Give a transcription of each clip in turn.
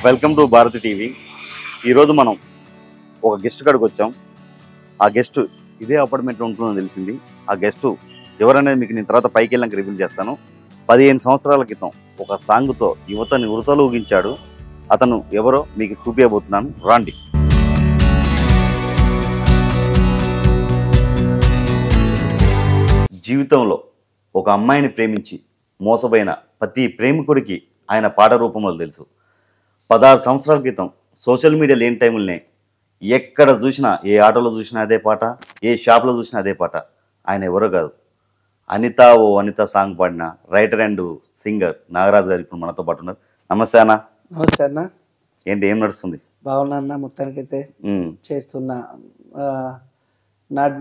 Welcome to Bharati TV. ఈరోజు మనం ఒక గెస్ట్ కాడికి వచ్చాం. ఆ గెస్ట్ ఇదే అపార్ట్మెంట్లో ఉంటుందని తెలిసింది. ఆ గెస్ట్ ఎవరనేది మీకు నేను తర్వాత పైకి వెళ్ళాక రివీల్ చేస్తాను. 15 సంవత్సరాల క్రితం ఒక సాంగ్తో యువతని ఉరతలూగించాడు. అతను ఎవరో మీకు చూపించబోతున్నాను, రాండి. జీవితంలో ఒక అమ్మాయిని ప్రేమించి మోసపోయిన ప్రతి ప్రేమికుడికి ఆయన పాట రూపంలో తెలుసు. 16 సంవత్సరాల క్రితం సోషల్ మీడియా లేని టైంలోనే ఎక్కడ చూసినా, ఏ ఆటోలో చూసినా అదే పాట, ఏ షాప్లో చూసినా అదే పాట. ఆయన ఎవరో కాదు, అనిత ఓ అనిత సాంగ్ పాడిన రైటర్ అండ్ సింగర్ నాగరాజు గారు ఇప్పుడు మనతో పాటు ఉన్నారు. నమస్తే అన్న. నమస్తే అన్న. ఏంటి, ఏం నడుస్తుంది? బాగున్నా అన్న. మొత్తానికైతే చేస్తున్నా. నాట్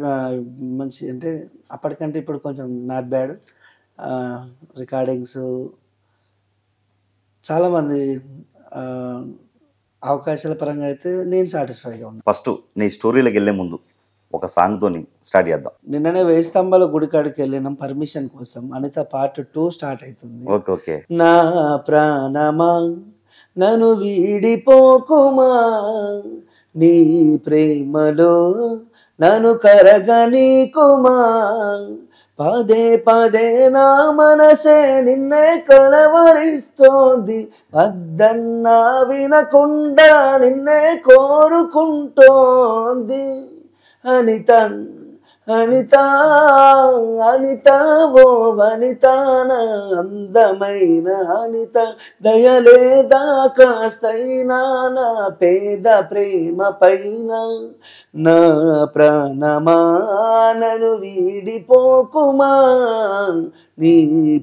మంచి అంటే అప్పటికంటే ఇప్పుడు కొంచెం నాట్ బ్యాడ్. రికార్డింగ్స్ చాలామంది అవకాశాల పరంగా అయితే నేను సాటిస్ఫైగా ఉన్నాను. ఫస్ట్ నీ స్టోరీలోకి వెళ్ళే ముందు ఒక సాంగ్తోని స్టార్ట్ చేద్దాం. నిన్ననే 1000 స్తంభాల గుడి కాడికి వెళ్ళినాం పర్మిషన్ కోసం. అనిత పార్ట్ 2 స్టార్ట్ అవుతుంది. ఓకే. నా ప్రాణమా నన్ను వీడిపోకుమా, నీ ప్రేమలో నన్ను కరగనీకుమా, పదే పదే నా మనసే నిన్నే కలవరిస్తోంది, వద్దన్నా వినకుండా నిన్నే కోరుకుంటోంది. అనిత అనిత అనిత ఓ వనిత, నా అందమైన అనిత, దయలేదా కాస్తైనా నా పేద ప్రేమ పైన, నా ప్రాణమా నన్ను వీడిపోకుమా, నీ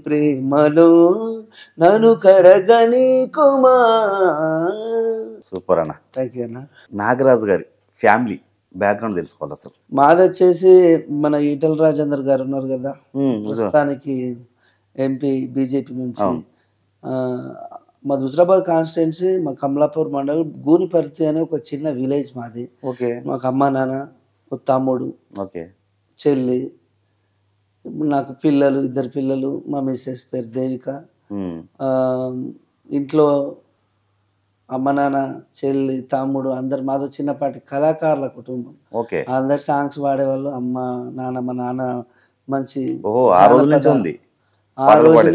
ప్రేమలో నన్ను కరగనీకుమా. సూపర్ అన్న. థ్యాంక్ యూ అన్న. నాగరాజు గారి ఫ్యామిలీ బ్యాక్గ్రౌండ్ తెలుసుకోవాలి అసలు. మాది వచ్చేసి మన ఈటల రాజేందర్ గారు ఉన్నారు కదా, ప్రస్తుతానికి ఎంపీ బీజేపీ నుంచి. మాది హుజరాబాద్ కాన్స్టిట్యున్సీ, మా కమలాపూర్ మండలం గూనిపర్తి అనే ఒక చిన్న విలేజ్ మాది. ఓకే. మాకు అమ్మ నాన్న, ఒక తమ్ముడు, ఓకే, చెల్లి, నాకు పిల్లలు, 2 పిల్లలు. మా మిస్సెస్ పేరు దేవిక. ఇంట్లో అమ్మ నాన్న, చెల్లి, తమ్ముడు అందరు. మాతో చిన్నపాటి కళాకారుల కుటుంబం. ఓకే. అందరు సాంగ్స్ పాడేవాళ్ళు. అమ్మ నాన్న, మా నాన్న మంచి ఆ రోజు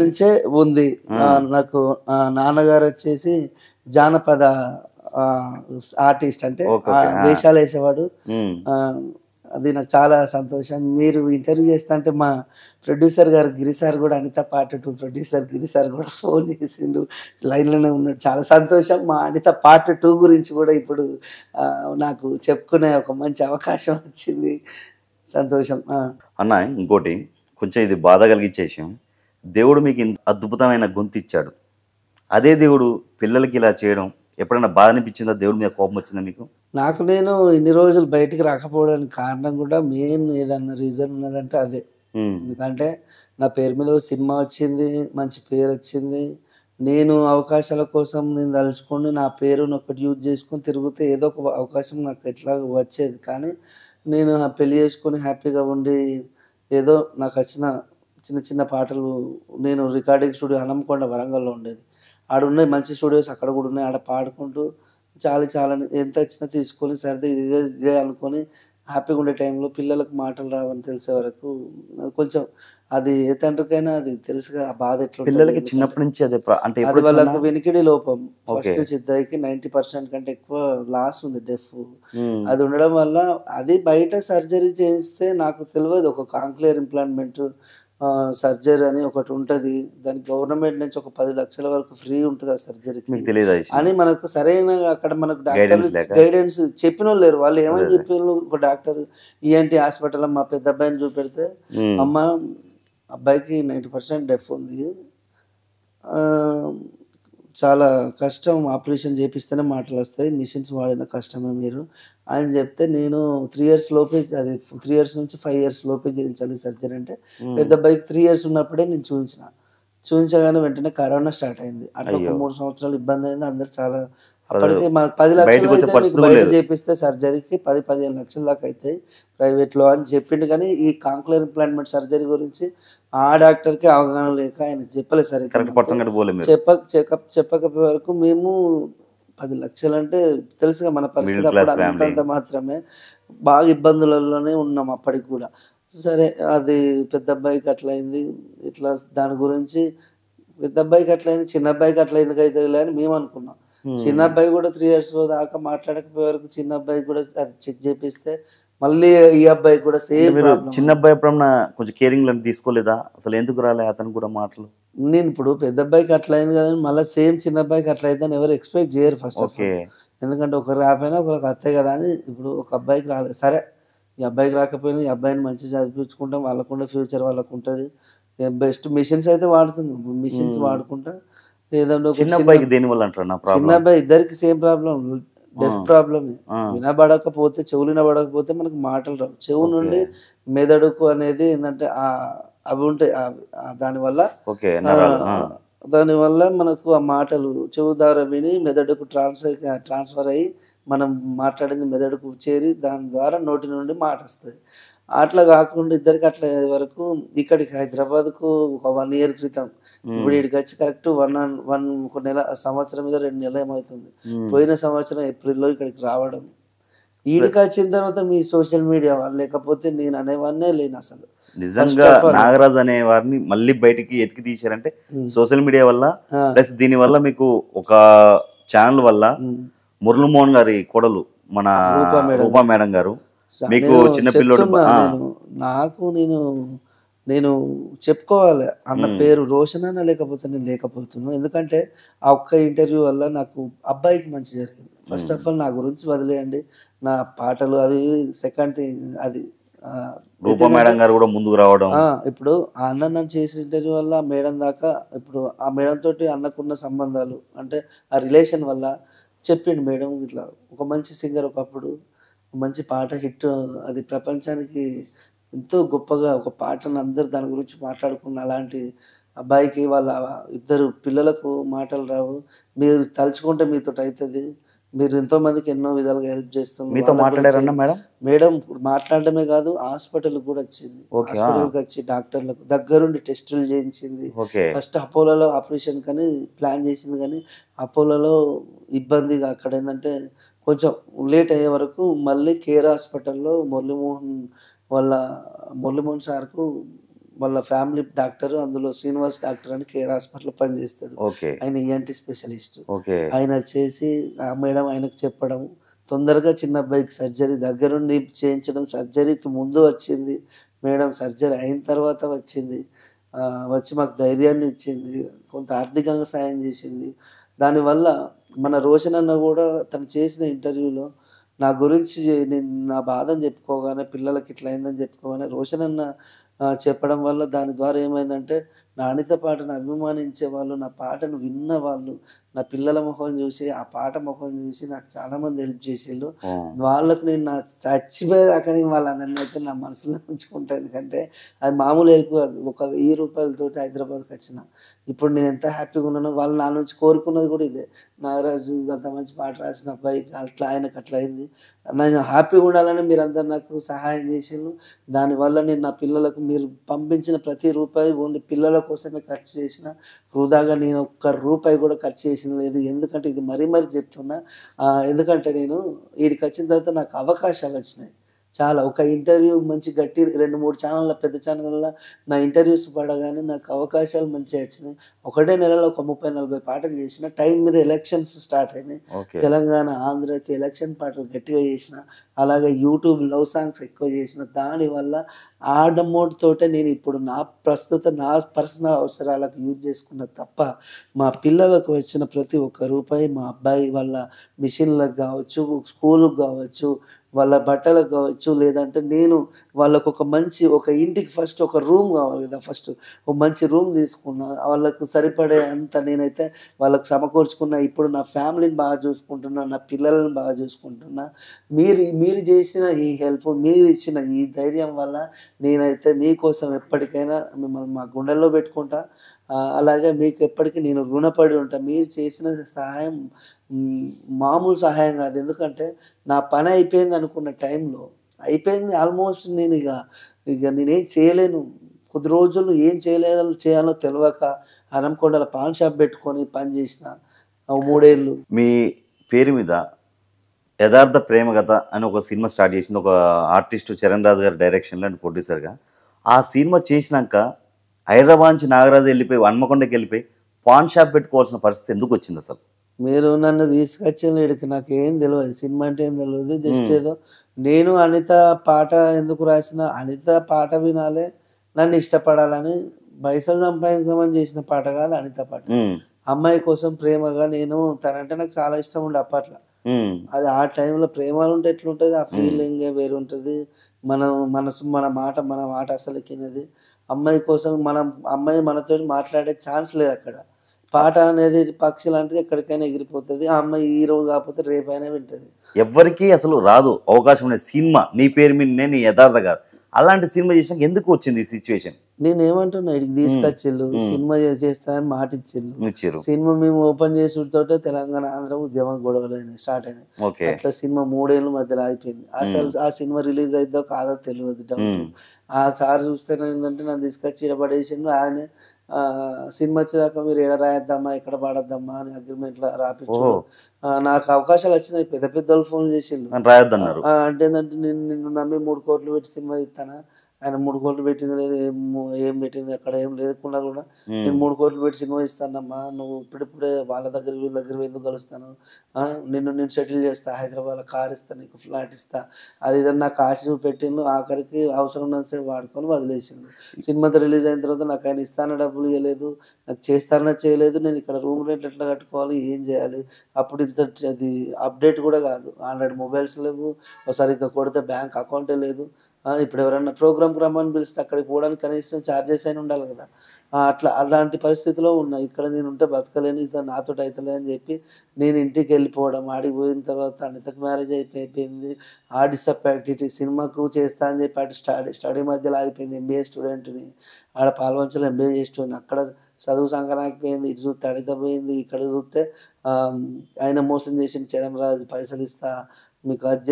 నుంచే ఉంది. నాకు నాన్నగారు వచ్చేసి జానపద ఆర్టిస్ట్, అంటే వేషాలు వేసేవాడు. అది నాకు చాలా సంతోషం. మీరు ఇంటర్వ్యూ చేస్తా అంటే మా ప్రొడ్యూసర్ గారు గిరిసార్ కూడా, అనిత పార్ట్ 2 ప్రొడ్యూసర్ గిరిసార్ కూడా ఫోన్ చేసిండు, లైన్లోనే ఉన్నాడు. చాలా సంతోషం. మా అనిత పార్ట్ 2 గురించి కూడా ఇప్పుడు నాకు చెప్పుకునే ఒక మంచి అవకాశం వచ్చింది. సంతోషం అన్న. ఇంకోటి కొంచెం ఇది బాధ కలిగించే విషయం, దేవుడు మీకు ఇంత అద్భుతమైన గొంతు ఇచ్చాడు. అదే దేవుడు పిల్లలకి ఇలా చేయడం ఎప్పుడైనా బాధ అనిపించిందా? దేవుడి మీద కోపం వచ్చిందా మీకు? నాకు నేను ఇన్ని రోజులు బయటికి రాకపోవడానికి కారణం కూడా మెయిన్ ఏదన్నా రీజన్ ఉన్నదంటే అదే. ఎందుకంటే నా పేరు మీద సినిమా వచ్చింది, మంచి పేరు వచ్చింది. నేను అవకాశాల కోసం నేను తలుచుకొని నా పేరుని ఒకటి యూజ్ చేసుకొని తిరిగితే ఏదో ఒక అవకాశం నాకు ఎట్లా వచ్చేది. కానీ నేను పెళ్లి చేసుకొని హ్యాపీగా ఉండి ఏదో నాకు వచ్చిన చిన్న చిన్న పాటలు, నేను రికార్డింగ్ స్టూడియో హనంకొండ వరంగల్లో ఉండేది, ఆడ ఉన్నాయి మంచి స్టూడియోస్, అక్కడ కూడా ఉన్నాయి. ఆడ పాడుకుంటూ చాలా ఎంత వచ్చినా తీసుకొని సరే ఇదే అనుకొని హ్యాపీగా ఉండే టైంలో పిల్లలకు మాటలు రావని తెలిసే వరకు కొంచెం అది ఏ తండ్రికైనా అది తెలుసుగా ఆ బాధ ఎట్లా. పిల్లలకి చిన్నప్పటి నుంచి అదే అంటే అది వాళ్ళకు వెనికిడి లోపం. ఫస్ట్ నుంచి ఇద్దరికి 90% కంటే ఎక్కువ లాస్ ఉంది, డెఫ్. అది ఉండడం వల్ల అది బయట సర్జరీ చేస్తే నాకు తెలియదు. ఒక కాంక్లియర్ ఇంప్లాంట్మెంట్ సర్జరీ అని ఒకటి ఉంటుంది, దానికి గవర్నమెంట్ నుంచి ఒక 10 లక్షల వరకు ఫ్రీ ఉంటుంది ఆ సర్జరీకి అని మనకు సరైన అక్కడ మనకు డాక్టర్ గైడెన్స్ చెప్పిన వాళ్ళు లేరు. వాళ్ళు ఏమని చెప్పారు, ఒక డాక్టర్ ఈఎన్టీ హాస్పిటల్ మా పెద్ద అబ్బాయిని చూపెడితే, అమ్మ అబ్బాయికి 90% డెఫ్ ఉంది, చాలా కష్టం, ఆపరేషన్ చేపిస్తేనే మాటలు వస్తాయి, మిషన్స్ వాడిన కష్టమే మీరు అని చెప్తే, నేను 3 years లోపే, అది 3 years నుంచి 5 years లోపే చేయించాలి సర్జరీ అంటే. పెద్ద అబ్బాయికి 3 years ఉన్నప్పుడే నేను చూపించగానే వెంటనే కరోనా స్టార్ట్ అయింది. అట్లా ఒక 3 సంవత్సరాలు ఇబ్బంది అయింది. అందరు చాలా అప్పటికే మాకు 10 లక్షలు బయట చేపిస్తే సర్జరీకి 10-15 లక్షల దాకా అవుతాయి ప్రైవేట్లో అని చెప్పిండు. కానీ ఈ కాంక్లియర్ ఇంప్లాంట్మెంట్ సర్జరీ గురించి ఆ డాక్టర్కి అవగాహన లేక ఆయన చెప్పలేదు సరే. చెప్పకపోయే వరకు మేము 10 లక్షలు అంటే తెలుసుగా మన పరిస్థితి మిడిల్ అప్పుడు క్లాస్ ఫ్యామిలీ. అంతంత మాత్రమే. బాగా ఇబ్బందులలోనే ఉన్నాం అప్పటికి కూడా. సరే అది పెద్ద అబ్బాయికి అట్లయింది. ఇట్లా దాని గురించి పెద్ద అబ్బాయికి అట్లయింది. చిన్న అబ్బాయికి అట్లా ఎందుకైతదిలే అని మేమనుకున్నాం. చిన్న అబ్బాయి కూడా 3 ఇయర్స్ దాకా మాట్లాడకపోయే వరకు చిన్న అబ్బాయికి కూడా అది చెక్ చేపిస్తే మళ్ళీ ఈ అబ్బాయికి కూడా అంటే సేమ్ మీరు ప్రాబ్లమ్. చిన్న అబ్బాయి ఎప్పుడన్నా కొంచెం కేరింగ్ లాంటి తీసుకోలేదా? అసలు ఎందుకు రాలే అతను కూడా మాటలు? నేను ఇప్పుడు పెద్ద అబ్బాయికి అట్లా అయింది కదండీ! మళ్ళా సేమ్ చిన్న అబ్బాయికి అట్లా అయిద్దని ఎవరు ఎక్స్‌పెక్ట్ చేయరు ఫస్ట్ ఆఫ్ ఓకే. ఆల్. ఎందుకంటే ఒకరు రాకపోయినా ఒకరికి వత్తాయి కదా అని ఇప్పుడు ఒక అబ్బాయికి రాలేదు. సరే ఈ అబ్బాయికి రాకపోయినా ఈ అబ్బాయిని మంచిగా చదివిపించుకుంటాం. వాళ్ళకుండే ఫ్యూచర్ వాళ్ళకుంటది. బెస్ట్ మిషన్స్ అయితే వాడుతున్నాం. మిషన్స్ హ్మ్. వాడుకుంటా ఏదన్నా ఒక చిన్న చిన్న అబ్బాయికి దేనివల్ల అంటారు నా చిన్న ప్రాబ్లం? అబ్బాయి ఇద్దరికి సేమ్ ప్రాబ్లమ్. ఆ! డెఫ్ ప్రాబ్లమే. ఆ! వినబడకపోతే చెవులు వినబడకపోతే మనకు మాటలు రావు. చెవు ఓకే. నుండి మెదడుకు అనేది ఏందంటే అవి ఉంటాయి. దానివల్ల ఓకే. నరాలు. ఆ! ఆహ్, దానివల్ల మనకు ఆ మాటలు చెవు ద్వారా విని మెదడుకు ట్రాన్స్‌ఫర్ అయ్యి మనం మాట్లాడింది మెదడుకు చేరి దాని ద్వారా నోటి నుండి మాటొస్తది. అట్లా గాకుండా ఇద్దరికి అట్లా అయ్యే వరకు ఇక్కడికి హైదరాబాద్‌కు ఒక 1 ఇయర్ క్రితం. ఇప్పుడు హ్మ్. ఈడికొచ్చి కరెక్ట్ 1 ఒక నెల సంవత్సరం మీద 2 నెలలేమవుతుంది. హ్మ్. పోయిన సంవత్సరం ఏప్రిల్‌లో ఇక్కడికి రావడం. ఈడికొచ్చిన తర్వాత మీ సోషల్ మీడియా వాళ్ళు లేకపోతే నేను అనేవాడినే లేనసలు. ఫస్ట్ నిజంగా ఆఫ్ ఆల్ నాగరాజు అనే వారిని మళ్ళీ బయటికి ఎతికి తీశారంటే హ్మ్. సోషల్ మీడియా వల్ల, ఆ! ప్లస్ దీనివల్ల మీకు ఒక ఛానల్ వల్ల హ్మ్. మురళీమోహన్ గారి కోడలు మన రూపా మేడం రూపా గారు. మేడం గారు మీకు నేను చిన్న పిల్లోడు చెప్తున్నా నాకు నేను చెప్పుకోవాలి అన్న హ్మ్. పేరు రోషన్ అన్న లేకపోతే నేను లేకపోతున్నా. ఎందుకంటే ఆ ఒక్క ఇంటర్వ్యూ వల్ల నాకు అబ్బాయికి మంచి జరిగింది. ఫస్ట్ హ్మ్. ఆఫ్ ఆల్ నా గురించి వదిలేయండి. నా పాటలు అవి సెకండ్ థింగ్ అది. రూపా ఇదేంటంటే మేడం గారు కూడా ముందుకు రావడం. ఇప్పుడు ఆ అన్న నన్ను చేసిన ఇంటర్వ్యూ వల్ల ఆ మేడం దాకా ఇప్పుడు ఆ మేడం తోటి అన్నకున్న సంబంధాలు అంటే ఆ రిలేషన్ వల్ల చెప్పిండు మేడం ఇట్లా ఒక మంచి సింగర్ ఒకప్పుడు మంచి పాట హిట్ అది ప్రపంచానికి ఎంతో గొప్పగా ఒక పాటను అందరూ దాని గురించి మాట్లాడుకున్న అలాంటి అబ్బాయికి వాళ్ళ ఇద్దరు పిల్లలకు మాటలు రావు. మీరు తలుచుకుంటే మీతోటి అయితది. మీరు ఎంతోమందికి ఎన్నో విధాలుగా హెల్ప్ చేస్తున్నారు. మీతో వాళ్ళకి కూడా మాట్లాడారన్నా చేయండి. మేడం? మేడం మాట్లాడడమే కాదు హాస్పిటల్‌కి కూడా వచ్చింది. ఓకే. ఆ! హాస్పిటల్‌కి వచ్చి డాక్టర్లకు దగ్గరుండి టెస్టులు చేయించింది. ఓకే. ఫస్ట్ అపోలోలో ఆపరేషన్ కని ప్లాన్ చేసింది గానీ, అపోలోలో ఇబ్బందిగా అక్కడేందంటే కొంచెం లేట్ అయ్యే వరకు మళ్ళీ కేర్ హాస్పిటల్‌లో వాళ్ళ మురళీమోహన్ సార్‌కు వాళ్ళ ఫ్యామిలీ డాక్టరు అందులో శ్రీనివాస్ డాక్టర్ అని కేర్ హాస్పిటల్‌లో పనిచేస్తాడు. ఓకే. ఆయన ఈఎన్‌టీ స్పెషలిస్ట్. ఓకే. ఆయన చేసి ఆ మేడం ఆయనకు చెప్పడం, తొందరగా చిన్న అబ్బాయికి సర్జరీ దగ్గరుండి చేయించడం, సర్జరీకి ముందు వచ్చింది. మేడం సర్జరీ అయిన తర్వాత వచ్చింది. వచ్చి మాకు ధైర్యాన్ని ఇచ్చింది. కొంత ఆర్థికంగా సాయం చేసింది. దానివల్ల మన రోషన్ అన్న గూడా తను చేసిన ఇంటర్వ్యూలో నా గురించి నేను నా బాధని చెప్పుకోగానే పిల్లలకి ఇట్లా అయిందని చెప్పుకోగానే రోషన్ అన్న చెప్పడం వల్ల దాని ద్వారా ఏమైందంటే నా అనిత పాటను అభిమానించే వాళ్ళు, నా పాటను విన్న వాళ్ళు, నా పిల్లల మొహం చూసి, ఆ పాట మొహం చూసి నాకు చాలామంది హెల్ప్ చేసిళ్ళు. హ్మ్. వాళ్ళకి నేను నా చచ్చిపోయేదాకా నేను వాళ్ళందరినైతే నా మనసులో ఉంచుకుంటా. ఎందుకంటే అది మామూలు హెల్ప్ కాదు. ఒక రూ. 1000 హైదరాబాద్‌కొచ్చిన. ఇప్పుడు నేను ఎంత హ్యాపీగా ఉన్నానో వాళ్ళు నా నుంచి కోరుకున్నది కూడా ఇదే. నాగరాజు అంత మంచి పాట రాసిన అబ్బాయికి అట్లా ఆయనకి అట్లా అయింది. నేను హ్యాపీగా ఉండాలని మీరందరూ నాకు సహాయం చేసిళ్ళు. దానివల్ల నేను నా పిల్లలకు మీరు పంపించిన ప్రతి రూపాయి ఓన్లీ పిల్లల కోసమే ఖర్చు చేసిన. వృధాగా నేను ఒక్క రూపాయి కూడా ఖర్చు చేసింది లేదు. ఎందుకంటే ఇది మరీ మరీ చెప్తున్నా. ఎందుకంటే నేను ఈడికొచ్చిన తర్వాత నాకు అవకాశాలొచ్చినాయి. చాలా ఒక ఇంటర్వ్యూ మంచి గట్టి 2, 3 ఛానెల్ల పెద్ద ఛానెల్ల నా ఇంటర్వ్యూస్ పడగానే నాకు అవకాశాలు మంచిగా వచ్చినాయి. ఒకటే నెలలో ఒక 30, 40 పాటలు చేసిన. టైం మీద ఎలక్షన్స్ స్టార్ట్ అయినాయి. ఓకే. తెలంగాణ, ఆంధ్రాకి ఎలక్షన్ పాటలు గట్టిగా చేసిన. అలాగే యూట్యూబ్ లవ్ సాంగ్స్ ఎక్కువ చేసిన. దానివల్ల ఆ అమౌంట్ తోటే నేను ఇప్పుడు నా పర్సనల్ అవసరాలకు యూజ్ చేసుకున్నా తప్ప, మా పిల్లలకు వచ్చిన ప్రతి ఒక్క రూపాయి మా అబ్బాయి వాళ్ళ మిషన్‌లకు గావచ్చు, స్కూలుకి గావచ్చు, వాళ్ళ బట్టలకు గావచ్చు, లేదంటే నేను వాళ్ళకొక మంచి ఒక ఇంటికి ఫస్ట్ ఒక రూమ్ గావాలి గదా! ఫస్ట్ ఒక మంచి రూమ్ తీసుకున్నా. వాళ్ళకు సరిపడే అంత నేనైతే వాళ్ళకి సమకూర్చుకున్న. ఇప్పుడు నా ఫ్యామిలీని బాగా చూసుకుంటున్నా. నా పిల్లలని బాగా చూసుకుంటున్నా. మీరు చేసిన ఈ హెల్ప్, మీరిచ్చిన ఈ ధైర్యం వల్ల నేనైతే మీకోసం ఎప్పటికైనా మిమ్మల్ని మా గుండెల్లో పెట్టుకుంటా. అలాగే మీకు ఎప్పటికి నేను రుణపడి ఉంటా. మీరు చేసిన సహాయం హ్మ్, మామూలు సహాయం గాదు. ఎందుకంటే నా పని అయిపోయిందనుకున్న టైంలో అయిపోయింది ఆల్మోస్ట్ ఇక నేనేం చేయలేను. కొద్ది రోజులు ఏం చేయాలో తెలవక హనంకొండల పాన్ షాప్ పెట్టుకొని పని చేసిన. 3 ఏళ్ళు. మీ పేరు మీద యథార్థ ప్రేమ కథ అని ఒక సినిమా స్టార్ట్ చేసింది ఒక ఆర్టిస్ట్ చరణ్ రాజు గారి డైరెక్షన్లో అండ్ ప్రొడ్యూసర్గా. ఆ సినిమా చేసినాక హైదరాబాద్ నుంచి నాగరాజు వెళ్ళిపోయి హన్మకొండకి వెళ్ళిపోయి పాన్ షాప్ పెట్టుకోవాల్సిన పరిస్థితి ఎందుకు వచ్చింది అసలు? మీరు నన్ను తీసుకొచ్చిన ఈడికి నాకేం తెలియదు. సినిమా అంటే ఏం తెలియదు. జస్ట్ ఏదో నేను అనిత పాట ఎందుకు రాసిన, అనిత పాట వినాలి, నన్ను ఇష్టపడాలని పైసలు సంపాదించమని చేసిన పాట కాదు అనిత పాట. అమ్మాయి కోసం ప్రేమగా నేను తనంటే నాకు చాలా ఇష్టం ఉండే అప్పట్లో. అది ఆ టైంలో ప్రేమలు ఉంటే ఎట్లుంటుంది, ఆ ఫీలింగే వేరు ఉంటుంది. మనం మనసు మన మాట అసలు ఎక్కినది. అమ్మాయి కోసం అమ్మాయి మనతో మాట్లాడే ఛాన్స్ లేదు అక్కడ. పాట అనేది పక్షి లాంటిది, ఎక్కడికైనా ఎగిరిపోతుంది. ఆ అమ్మాయి ఈ రోజు కాకపోతే రేపైనా వింటది. ఎవ్వరికీ అసలు రాదు అవకాశం అనే సినిమా నీ పేరు మీద నీ యథార్థ కాదు. అలాంటి సినిమా చేసినాక ఎందుకు వచ్చింది ఈ సిచ్యువేషన్? నేనేమంటున్నా, ఇడికి తీసుకొచ్చిళ్ళు, సినిమా చేస్తానని మాట ఇచ్చిళ్ళు. సినిమా మేము ఓపెన్ చేసుడితోటే తెలంగాణ ఆంధ్ర ఉద్యమం గొడవలు స్టార్ట్ అయినాయి. అట్లా సినిమా 3 ఏళ్ళ మధ్యలో ఆగిపోయింది. అసలు ఆ సినిమా రిలీజ్ అయిద్దో కాదో తెలియదు డౌట్. ఆ సార్ చూస్తేనే ఏంటంటే నన్ను తీసుకొచ్చి ఇడపడేసిండు. ఆయన సినిమా వచ్చేదాకా మీరు ఎక్కడ రాయొద్దమ్మా, ఎక్కడ పాడొద్దమ్మా అని అగ్రిమెంట్లో రాపించు. నాకు అవకాశాలు వచ్చినాయి, పెద్ద పెద్ద వాళ్ళు ఫోన్ చేసిండు రాయొద్దన్నారు. అంటే ఏంటంటే నిన్ను నమ్మి 3 కోట్లు పెట్టి సినిమా తీస్తానా, ఆయన 3 కోట్లు పెట్టింది లేదు, ఏం పెట్టింది అక్కడ ఏం లేకుండా కూడా నేను 3 కోట్లు పెట్టి సినిమా ఇస్తానమ్మా, నువ్వు ఇప్పుడిప్పుడే వాళ్ళ దగ్గర వీళ్ళ దగ్గర ఎందుకు కలుస్తాను, నేను సెటిల్ చేస్తా, హైదరాబాద్లో కార్ ఇస్తా, నీకు ఫ్లాట్ ఇస్తా, అది ఇదని నాకు ఆశ పెట్టిండు. ఆఖరికి అవసరం ఉన్నంతసేపు వాడుకొని వదిలేసిండు. సినిమాతో రిలీజ్ అయిన తర్వాత నాకు ఆయన ఇస్తాన డబ్బులు ఇవ్వలేదు, నాకు చేస్తానన్నా చేయలేదు. నేను ఇక్కడ రూమ్ రెంట్ ఎట్లా కట్టుకోవాలి, ఏం చేయాలి, అప్పుడు ఇంత అది అప్డేట్ కూడా కాదు, ఆండ్రాయిడ్ మొబైల్స్ లేవు, సరిగ్గా కొడితే బ్యాంక్ అకౌంటే లేదు. ఇప్పుడు ఎవరన్నా ప్రోగ్రామ్కి రమ్మని పిలిస్తే అక్కడికి పోవడానికి కనీసం ఛార్జెస్ అయినా ఉండాలి కదా. అలాంటి పరిస్థితిలో ఉన్నా. ఇక్కడ నేను ఉంటే బతకలేను, ఇది నాతో అవుతలేదు అని చెప్పి నేను ఇంటికి వెళ్ళిపోవడం. ఆడికి పోయిన తర్వాత అనితకు మ్యారేజ్ అయిపోయింది. ఆ డిసప్పాయింట్ సినిమాకు చేస్తా అని చెప్పి అటు స్టడీ మధ్యలో ఆగిపోయింది. ఎంబీఏ స్టూడెంట్ని ఆడ పాల్వంచలో ఎంబీఏ చేస్తుండే, అక్కడ చదువు సంకరాకపోయింది. ఇటు చూస్తే అనిత పోయింది, ఇక్కడ చూస్తే ఆయన మోసం చేసిన చరణ్ రాజు పైసలు ఇస్తా, మీకు అది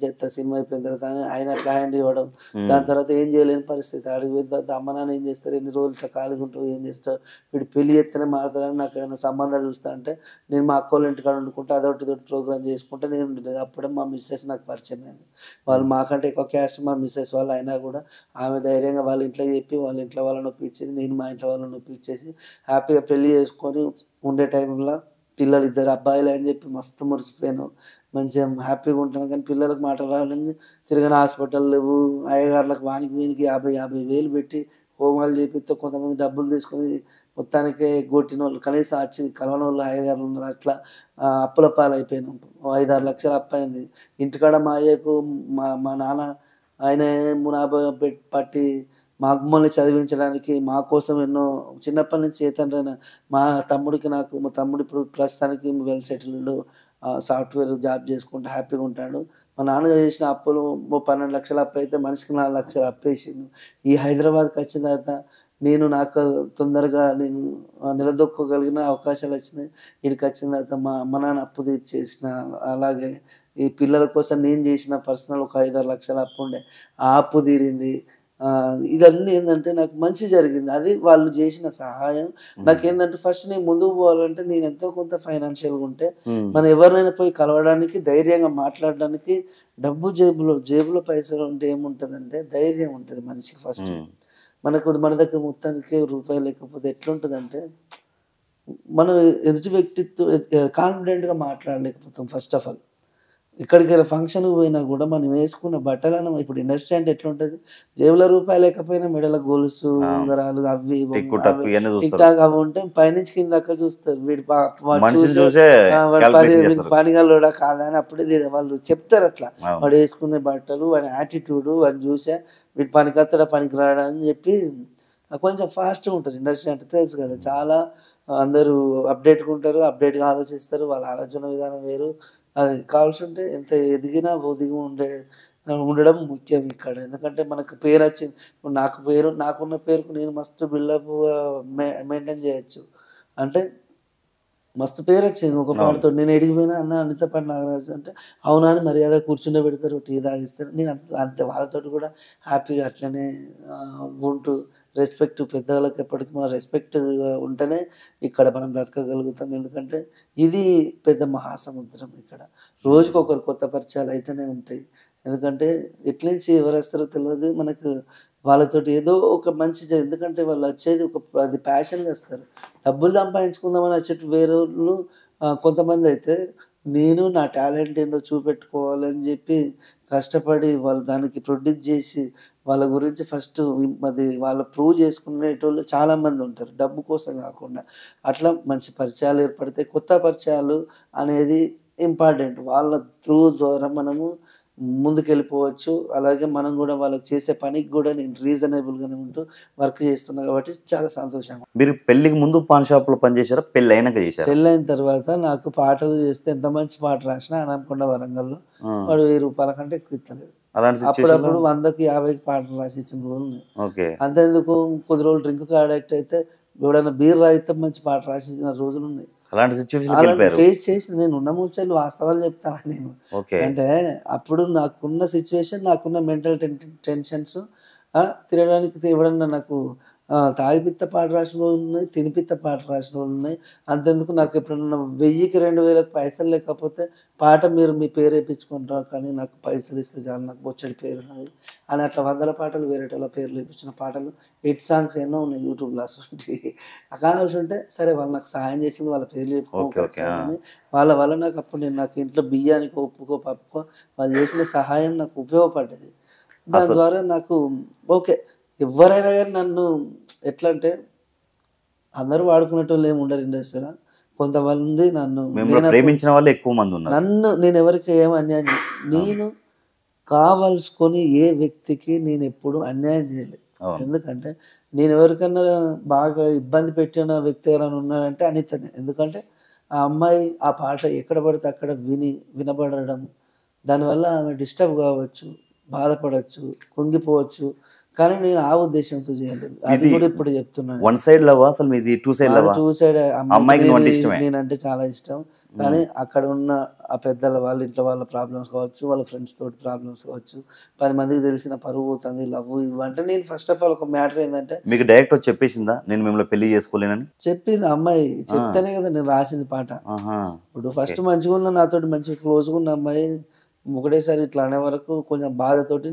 చేస్తా సినిమా అయిపోయిన తర్వాత అని ఆయన అట్లా హ్యాండ్ ఇవ్వడం. దాని తర్వాత ఏం చేయలేని పరిస్థితి. అడిగి పోయిన తర్వాత అమ్మ నాన్న ఏం చేస్తారు, ఎన్ని రోజులు ఇట్లా ఖాళీగా ఉంటావు, ఏం చేస్తావు, వీడు పెళ్లి చేస్తేనే మారుతాడని నాకు ఏమైనా సంబంధాలు చూస్తా అంటే నేను మా అక్క వాళ్ళ ఇంటికాడ వండుకుంటే అదొకటి ప్రోగ్రామ్ చేసుకుంటే నేను ఉండలేదు. అప్పుడే మా మిస్సెస్ నాకు పరిచయం అయింది. వాళ్ళు మాకంటే ఎక్కువ క్యాస్ట్ మా మిస్సెస్ వాళ్ళు, అయినా కూడా ఆమె ధైర్యంగా వాళ్ళ ఇంట్లో చెప్పి వాళ్ళ ఇంట్లో వాళ్ళని ఒప్పించేది, నేను మా ఇంట్లో వాళ్ళని ఒప్పించేసి హ్యాపీగా పెళ్లి చేసుకొని ఉండే టైంలో పిల్లలు 2 అబ్బాయిలు అని చెప్పి మస్తు మురిసిపోయాను. మంచిగా హ్యాపీగా ఉంటాను. కానీ పిల్లలకు మాట రావాలని తిరగని హాస్పిటల్ లేవు. అయ్యగారులకు వానికి వీనికి 50 వేలు పెట్టి హోమాలు చేపిస్తే కొంతమంది డబ్బులు తీసుకొని మొత్తానికే కొట్టిన వాళ్ళు, కనీసం వచ్చి కలవని వాళ్ళు అయ్యగారులు ఉన్నారు. అట్లా అప్పుల పాలైపోయినాం. 5-6 లక్షలు అప్పయింది. ఇంటికాడ మా అయ్యకు మా నాన్న ఆయన మునాభా పట్టి మా అమ్మల్ని చదివించడానికి మా కోసం ఎన్నో చిన్నప్పటి నుంచి చేతండ్రైన మా తమ్ముడికి మా తమ్ముడు ఇప్పుడు ప్రస్తుతానికి వెల్ సెటిల్డ్, సాఫ్ట్వేర్ జాబ్ చేసుకుంటూ హ్యాపీగా ఉంటాడు. మా నాన్న చేసిన అప్పులు 12 లక్షలు అప్పు అయితే మనిషికి 4 లక్షలు అప్పేసిండు. ఈ హైదరాబాద్కి వచ్చిన తర్వాత నాకు తొందరగా నిలదొక్కగలిగిన అవకాశాలు వచ్చినాయి. ఇక్కడికి వచ్చిన తర్వాత మా అమ్మ నాన్న అప్పు తీర్చేసిన, అలాగే ఈ పిల్లల కోసం నేను చేసిన పర్సనల్ ఒక 5-6 లక్షల అప్పు ఉండే, ఆ అప్పు తీరింది. ఇవన్నీ ఏంటంటే నాకు మంచి జరిగింది. అది వాళ్ళు చేసిన సహాయం. నాకేంటంటే ఫస్ట్ నేను ముందుకు పోవాలంటే నేను ఎంతో కొంత ఫైనాన్షియల్గా ఉంటే మనం ఎవరినైనా పోయి కలవడానికి, ధైర్యంగా మాట్లాడడానికి, డబ్బు జేబులో పైసలు ఉంటే ఏముంటుందంటే ధైర్యం ఉంటుంది మనిషికి. ఫస్ట్ మన దగ్గర మొత్తానికి రూపాయలు లేకపోతే ఎట్లుంటుందంటే మనం ఎదుటి వ్యక్తితో కాన్ఫిడెంట్గా మాట్లాడలేకపోతాం. ఫస్ట్ ఆఫ్ ఆల్ ఇక్కడికి ఫంక్షన్కి పోయినా కూడా మనం వేసుకున్న బట్టలను, ఇప్పుడు ఇండస్ట్రీ అంటే ఎట్లుంటుంది, జేబులో రూపాయలు లేకపోయినా మెడల గొలుసు, ఉంగరాలు, అవి టిక్ టాక్ అవి ఉంటే పైనుంచి కింద దాకా చూస్తారు. పనిగల్లోడా కాదా అని అప్పుడే వాళ్ళు చెప్తారు. అట్లా వాడు వేసుకునే బట్టలు, వాడి యాటిట్యూడ్, వాడిని చూసే వీడు పనికొత్తడా పనికి రాడా అని చెప్పి కొంచెం ఫాస్ట్గా ఉంటుంది. ఇండస్ట్రీ అంటే తెలుసు కదా, చాలా అందరూ అప్డేట్గా ఉంటారు, అప్డేట్గా ఆలోచిస్తారు, వాళ్ళ ఆలోచన విధానం వేరు. అది కావాల్సి ఉంటే ఎంత ఎదిగినా ఒదిగి ఉండడం ముఖ్యం ఇక్కడ. ఎందుకంటే మనకు పేరు వచ్చింది. ఇప్పుడు నాకున్న పేరుకు నేను మస్తు బిల్డప్ మెయింటైన్ చేయొచ్చు. అంటే మస్తు పేరు వచ్చింది ఒక పాటతో. నేను ఎడిగిపోయినా అన్న అనిత పాట నాగరాజు అంటే అవునా అని మర్యాద కూర్చుండే పెడతారు, టీ తాగిస్తారు. నేను అంతే వాళ్ళతో కూడా హ్యాపీగా అట్లనే ఉంటూ రెస్పెక్ట్ పెద్దవాళ్ళకి ఎప్పటికీ మనం రెస్పెక్ట్ ఉంటేనే ఇక్కడ మనం బ్రతకగలుగుతాం. ఎందుకంటే ఇది పెద్ద మహాసముద్రం ఇక్కడ. రోజుకొకరు కొత్త పరిచయాలు అయితేనే ఉంటాయి. ఎందుకంటే ఎట్నుంచి ఎవరొస్తారో తెలవదు. మనకు వాళ్ళతోటి ఏదో ఒక మంచి ఎందుకంటే వాళ్ళు వచ్చేది అది ప్యాషన్‌గా వస్తారు. డబ్బులు సంపాదించుకుందామని వచ్చేటి వేరోళ్ళు కొంతమందైతే నేను నా టాలెంట్ ఏందో చూపెట్టుకోవాలని చెప్పి కష్టపడి వాళ్ళు దానికి ప్రొడ్యూస్ చేసి వాళ్ళ గురించి ఫస్ట్ అది వాళ్ళు ప్రూవ్ చేసుకునేటోళ్ళు చాలామంది ఉంటారు. డబ్బు కోసం కాకుండా. అట్లా మంచి పరిచయాలు ఏర్పడతాయి. కొత్త పరిచయాలు అనేది ఇంపార్టెంట్. వాళ్ళ త్రూ ద్వారా మనము ముందుకెళ్ళిపోవచ్చు. అలాగే మనం గూడా వాళ్ళకి చేసే పనికి గూడా నేను రీజనబుల్‌గానే ఉంటూ వర్క్ చేస్తున్నా కాబట్టి చాలా సంతోషంగా. మీరు పెళ్ళికి ముందు పాన్ షాప్‌లో పనిచేశారా? పెళ్లయినాక చేశారా? పెళ్ళైన తర్వాత నాకు పాటలు చేస్తే ఎంత మంచి పాట రాసినా హనంకొండ వరంగల్‌లో ఆ! వాడు రూ. 1000 కంటే ఎక్కువ ఇత్తలేడు. అలాంటి సిట్యుయేషన్‌లో అప్పుడప్పుడు 100కి 50కి పాటలు రాసి ఇచ్చిన రోజులున్నాయి. ఓకే. అంతెందుకు కొద్ది రోజులు డ్రింక్‌కి అడిక్ట్ అయితే ఎవడన్నా బీర్ తాగితే మంచి పాట రాసిచ్చిన రోజులున్నాయి. అలాంటి అలాంటి సిట్యుయేషన్‌కెళ్ళిపోయారు. ఫేస్ చేసిన నేను ఉన్న ముచ్చట్లు వాస్తవాలు చెప్తాను నేను. ఓకే. అంటే అప్పుడు నాకున్న సిట్యుయేషన్, నాకున్న మెంటల్ టెన్షన్స్ తినడానికి ఎవడన్నా నాకు తాగిపిత్త పాట రాసిన రోజులున్నాయి, తినిపిత్త పాట రాసిన రోజులున్నాయి. అంతెందుకు నాకు ఎప్పుడన్నా 1000కి 2000కి పైసలు లేకపోతే పాట మీరు మీ పేరు ఏపించుకుంటారు కానీ నాకు పైసలు ఇస్తే చాలు నాకు బొచ్చెడు పేరున్నది అని అట్లా వందల పాటలు వేరేటోళ్ళ పేర్లు ఏపించిన పాటలు హిట్ సాంగ్స్ ఎన్నో ఉన్నాయి యూట్యూబ్‌లో అసోంటియి. కావాల్సి ఉంటే సరే వాళ్ళు నాకు సహాయం చేసింది వాళ్ళ పేర్లు చెప్పుకోను ఓకే. ఓకే. కరెక్టే ఆ! గానీ వాళ్ళ వల్ల నాకు అప్పుడు నాకు ఇంట్లో బియ్యానికో, ఉప్పుకో, పప్పుకో వాళ్ళు చేసిన సహాయం నాకు ఉపయోగపడ్డది. దాని అసలు ద్వారా నాకు ఓకే. ఎవ్వరైనా గాని నన్ను ఎట్లంటే అందరూ వాడుకునేటోళ్ళు ఏమి ఉండరు ఇండస్ట్రీలో. కొంతమంది నన్ను మిమ్మల్ని ప్రేమించిన వాళ్ళే ఎక్కువ మందున్నారు. నేనెవరికి ఏమి అన్యాయం అవును. నేను కావాల్సుకొని ఏ వ్యక్తికి నేనెప్పుడు అన్యాయం చేయలే. అవును. ఎందుకంటే నేనెవరికన్నా బాగా ఇబ్బంది పెట్టిన వ్యక్తి ఎవరైనా ఉన్నారంటే అనితనే. ఎందుకంటే ఆ అమ్మాయి ఆ పాట ఎక్కడ పడితే అక్కడ వినబడడం, దానివల్ల ఆమె డిస్టర్బ్ కావచ్చు, బాధపడొచ్చు, కుంగిపోవచ్చు. కానీ నేను ఆ ఉద్దేశ్యంతో చేయలేదు. అది ఇది కూడా ఇప్పుడు చెప్తున్నా నేను. వన్ సైడ్ లవ్వా? అసలు మీది టూ సైడ్ మాది లవ్వా? 2 సైడ్ అమ్మాయికి నువ్వంటే ఇష్టమే. నేనంటే చాలా ఇష్టం. కానీ హ్మ్. అక్కడ ఉన్న ఆ పెద్దల వాళ్ళ ఇంట్లో వాళ్ళ ప్రాబ్లమ్స్ కావచ్చు, వాళ్ళ ఫ్రెండ్స్ తోటి ప్రాబ్లమ్స్ కావచ్చు, 10 మందికి తెలిసిన పరువు పోతుంది, లవ్వు ఇవంటే నేను ఫస్ట్ ఆఫ్ ఆల్ ఒక మ్యాటర్ ఏందంటే మీకు డైరెక్ట్ వచ్చి చెప్పేసిందా? నేను మిమ్మల్ని పెళ్లి చేసుకోలేనని? చెప్పింది ఆ అమ్మాయి. ఆ! చెప్తేనే కదా నేను రాసింది పాట. ఆహా! ఇప్పుడు ఓకే. ఫస్ట్ మంచిగున్న నాతోటి మంచిగా క్లోజ్‌గా ఉన్న అమ్మాయి ఒకటేసారి ఇట్లా అనే వరకు కొంచెం బాధతోటి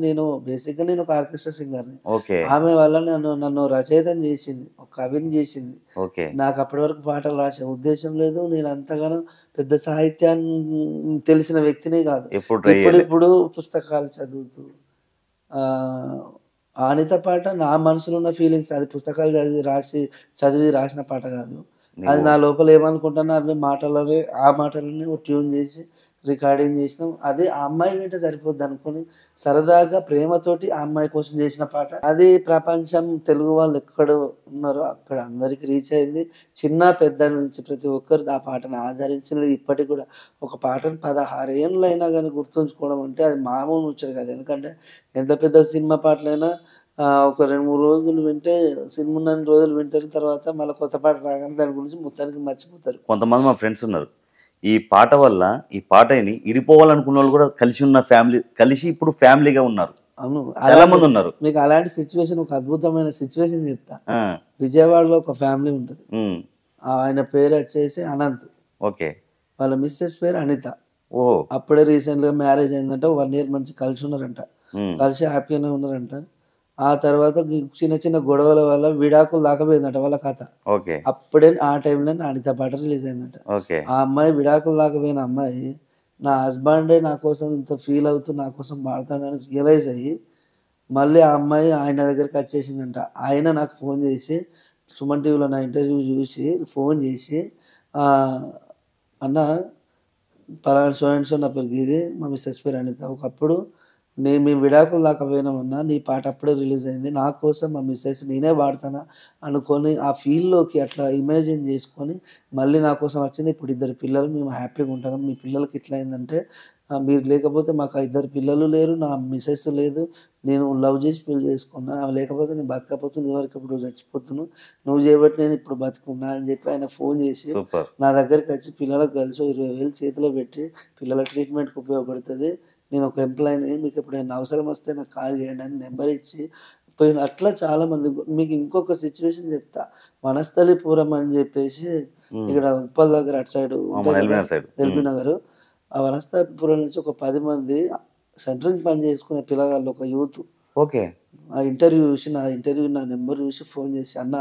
బేసిక్‌గా నేను ఒక ఆర్కెస్ట్రా సింగర్‌ని. ఓకే. ఆమె వల్ల నన్ను రచయితని చేసింది. ఒక కవిని చేసింది. ఓకే. నాకు అప్పటి వరకు పాటలు రాసే ఉద్దేశ్యం లేదు. నేను అంతగానో పెద్ద సాహిత్యాన్ని తెలిసిన వ్యక్తిని కాదు. ఎప్పుడు ట్రై చేయలే. ఇప్పుడిప్పుడు పుస్తకాలు చదువుతూ ఆహ్, అనిత పాట నా మనసులో ఉన్న ఫీలింగ్స్ అది పుస్తకాలు చదివి రాసిన పాట కాదు. అది నీవు నా లోపల ఏమనుకుంటానో అవే మాటలనే ఆ మాటలనే ట్యూన్ చేసి రికార్డింగ్ చేసినాం. అది ఆ అమ్మాయి వింటే సరిపోద్దనుకోని సరదాగా ప్రేమతోటి ఆ అమ్మాయి కోసం చేసిన పాట. అది ప్రపంచం తెలుగు వాళ్ళు ఎక్కడ ఉన్నారో అక్కడ అందరికి రీచ్ అయింది. చిన్న, పెద్ద నుంచి ప్రతి ఒక్కరు ఆ పాటను ఆదరించింది. ఇప్పటికి కూడా ఒక పాటను 16 ఏండ్లయినా గాని గుర్తుంచుకోవడం అంటే అది మామూలు ముచ్చట కాదు. ఎందుకంటే ఎంత పెద్ద సినిమా పాటలైనా ఒక 2, 3 రోజులు వింటే సినిమా ఉన్నన్ని రోజులు వింటారు. తర్వాత మళ్ళా కొత్త పాట రాగానే దాని గురించి మొత్తానికి మర్చిపోతారు. కొంతమంది మా ఫ్రెండ్స్ ఉన్నారు. ఈ పాట వల్ల ఈ పాటని ఇరిపోవాలనుకున్నోళ్ళు కూడా కలిసి ఇప్పుడు ఫ్యామిలీగా ఉన్నారు. అవును. చాలా మందున్నారు. మీకు అలాంటి సిట్యుయేషన్ ఒక అద్భుతమైన సిట్యుయేషన్ చెప్తా. ఆ! విజయవాడలో ఒక ఫ్యామిలీ ఉంటది. హ్మ్. ఆయన పేరొచ్చేసి అనంత్. ఓకే. వాళ్ళ మిసెస్ పేరు అనిత. ఓహ్! అప్పుడే రీసెంట్‌గా మ్యారేజ్ అయిందంట. 1 ఇయర్ మంచిగా కలిసున్నారంట. హ్మ్. కలిసి హ్యాపీగానే ఉన్నారంట. ఆ తర్వాత చిన్న చిన్న గొడవల వల్ల విడాకుల దాకా పోయిందట వాళ్ళ కథ. ఓకే. అప్పుడే ఆ టైంలోనే అనిత పాట రిలీజ్ అయిందట. ఓకే. ఆ అమ్మాయి విడాకుల దాకా పోయిన అమ్మాయి, నా హస్బెండే నా కోసం ఇంత ఫీల్ అవుతూ నా కోసం పాడుతున్నాడని రియలైజ్ అయ్యి, మళ్ళీ ఆ అమ్మాయి ఆయన దగ్గరికొచ్చేసిందంట. ఆయన నాకు ఫోన్ చేసి, సుమన్ టీవీలో నా ఇంటర్వ్యూ చూసి ఫోన్ చేసి, ఆహ్, "అన్నా పలానా సో అండ్ సో నా పేరు గిది. మా మిసెస్ పేరు అనిత. ఒకప్పుడు మేము విడాకుల దాకా పోయినామన్నా. నీ పాట అప్పుడే రిలీజ్ అయింది. నా కోసం మా మిసెస్ నేనే పాడతానా అనుకోని ఆ ఫీల్‌లోకి అట్లా ఇమాజిన్ చేసుకొని మళ్ళీ నా కోసం వచ్చింది. ఇప్పుడు ఇద్దరు పిల్లలు. మేము హ్యాపీగా ఉంటున్నాం. మీ పిల్లలకి ఇట్లా అయిందంటే మీరు లేకపోతే మాకు ఆ ఇద్దరు పిల్లలు లేరు. నా మిసెస్ లేదు. నేను లవ్ చేసి పెళ్లి చేసుకున్నా. ఆమె లేకపోతే నేను బతకపోతున్నా. ఇదివరకు ఇప్పుడు చచ్చిపోతున్నా. నువ్వు చేయబట్టి నేను ఇప్పుడు బతికున్నా" అని చెప్పి ఆయన ఫోన్ చేసి సూపర్. నా దగ్గరికొచ్చి పిల్లలకు కలిసి ఓ 20,000 చేతిలో పెట్టి పిల్లల ట్రీట్మెంట్‌కి ఉపయోగపడుతది. నేను ఒక ఎంప్లాయీని. మీకు ఎప్పుడైనా అవసరం వస్తే నాకు కాల్ చేయండి అని నంబర్ ఇచ్చి పోయిన అట్లా చాలా మంది. మీకు ఇంకొక సిచ్యువేషన్ చెప్తా. వనస్థలిపురం అని చెప్పేసి ఇక్కడ ఉప్పల్ దగ్గర అటు సైడ్ మన LB Nagar side. LB Nagar. ఆ వనస్థలిపురం నుంచి ఒక 10 మంది సెంటరింగ్ పని చేసుకునే పిల్లగాళ్ళు, ఒక యూత్. ఓకే. ఆ ఇంటర్వ్యూ చూసి, నా నెంబర్ చూసి ఫోన్ చేసి, అన్న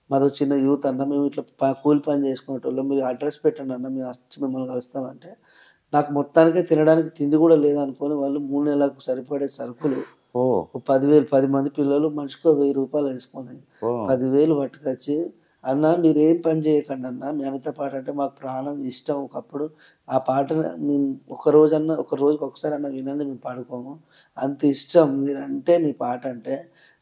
మాదో చిన్న యూత్ అన్న, మేము ఇట్లా కూలి పని చేసుకునేటోళ్ళం, మీరు అడ్రస్ పెట్టండి అన్న, మేము వచ్చి మిమ్మల్ని కలుస్తామంటే, నాకు మొత్తానికే తినడానికి తిండి కూడా లేదనుకొని వాళ్ళు 3 నెలలకు సరిపడే సరుకులు 10,000, 10 మంది పిల్లలు మనిషికి 1,000 రూపాయలు వేసుకొని 10,000 పట్టుకొచ్చి, అన్న మీరేం పని చేయకండి అన్న, మీ అనిత పాట అంటే మాకు ప్రాణం ఇష్టం. ఒకప్పుడు ఆ పాట మేము ఒక రోజుకి ఒకసారి అన్న వినంది మేము పాడుకోము, అంత ఇష్టం మీరంటే, మీ పాట అంటే.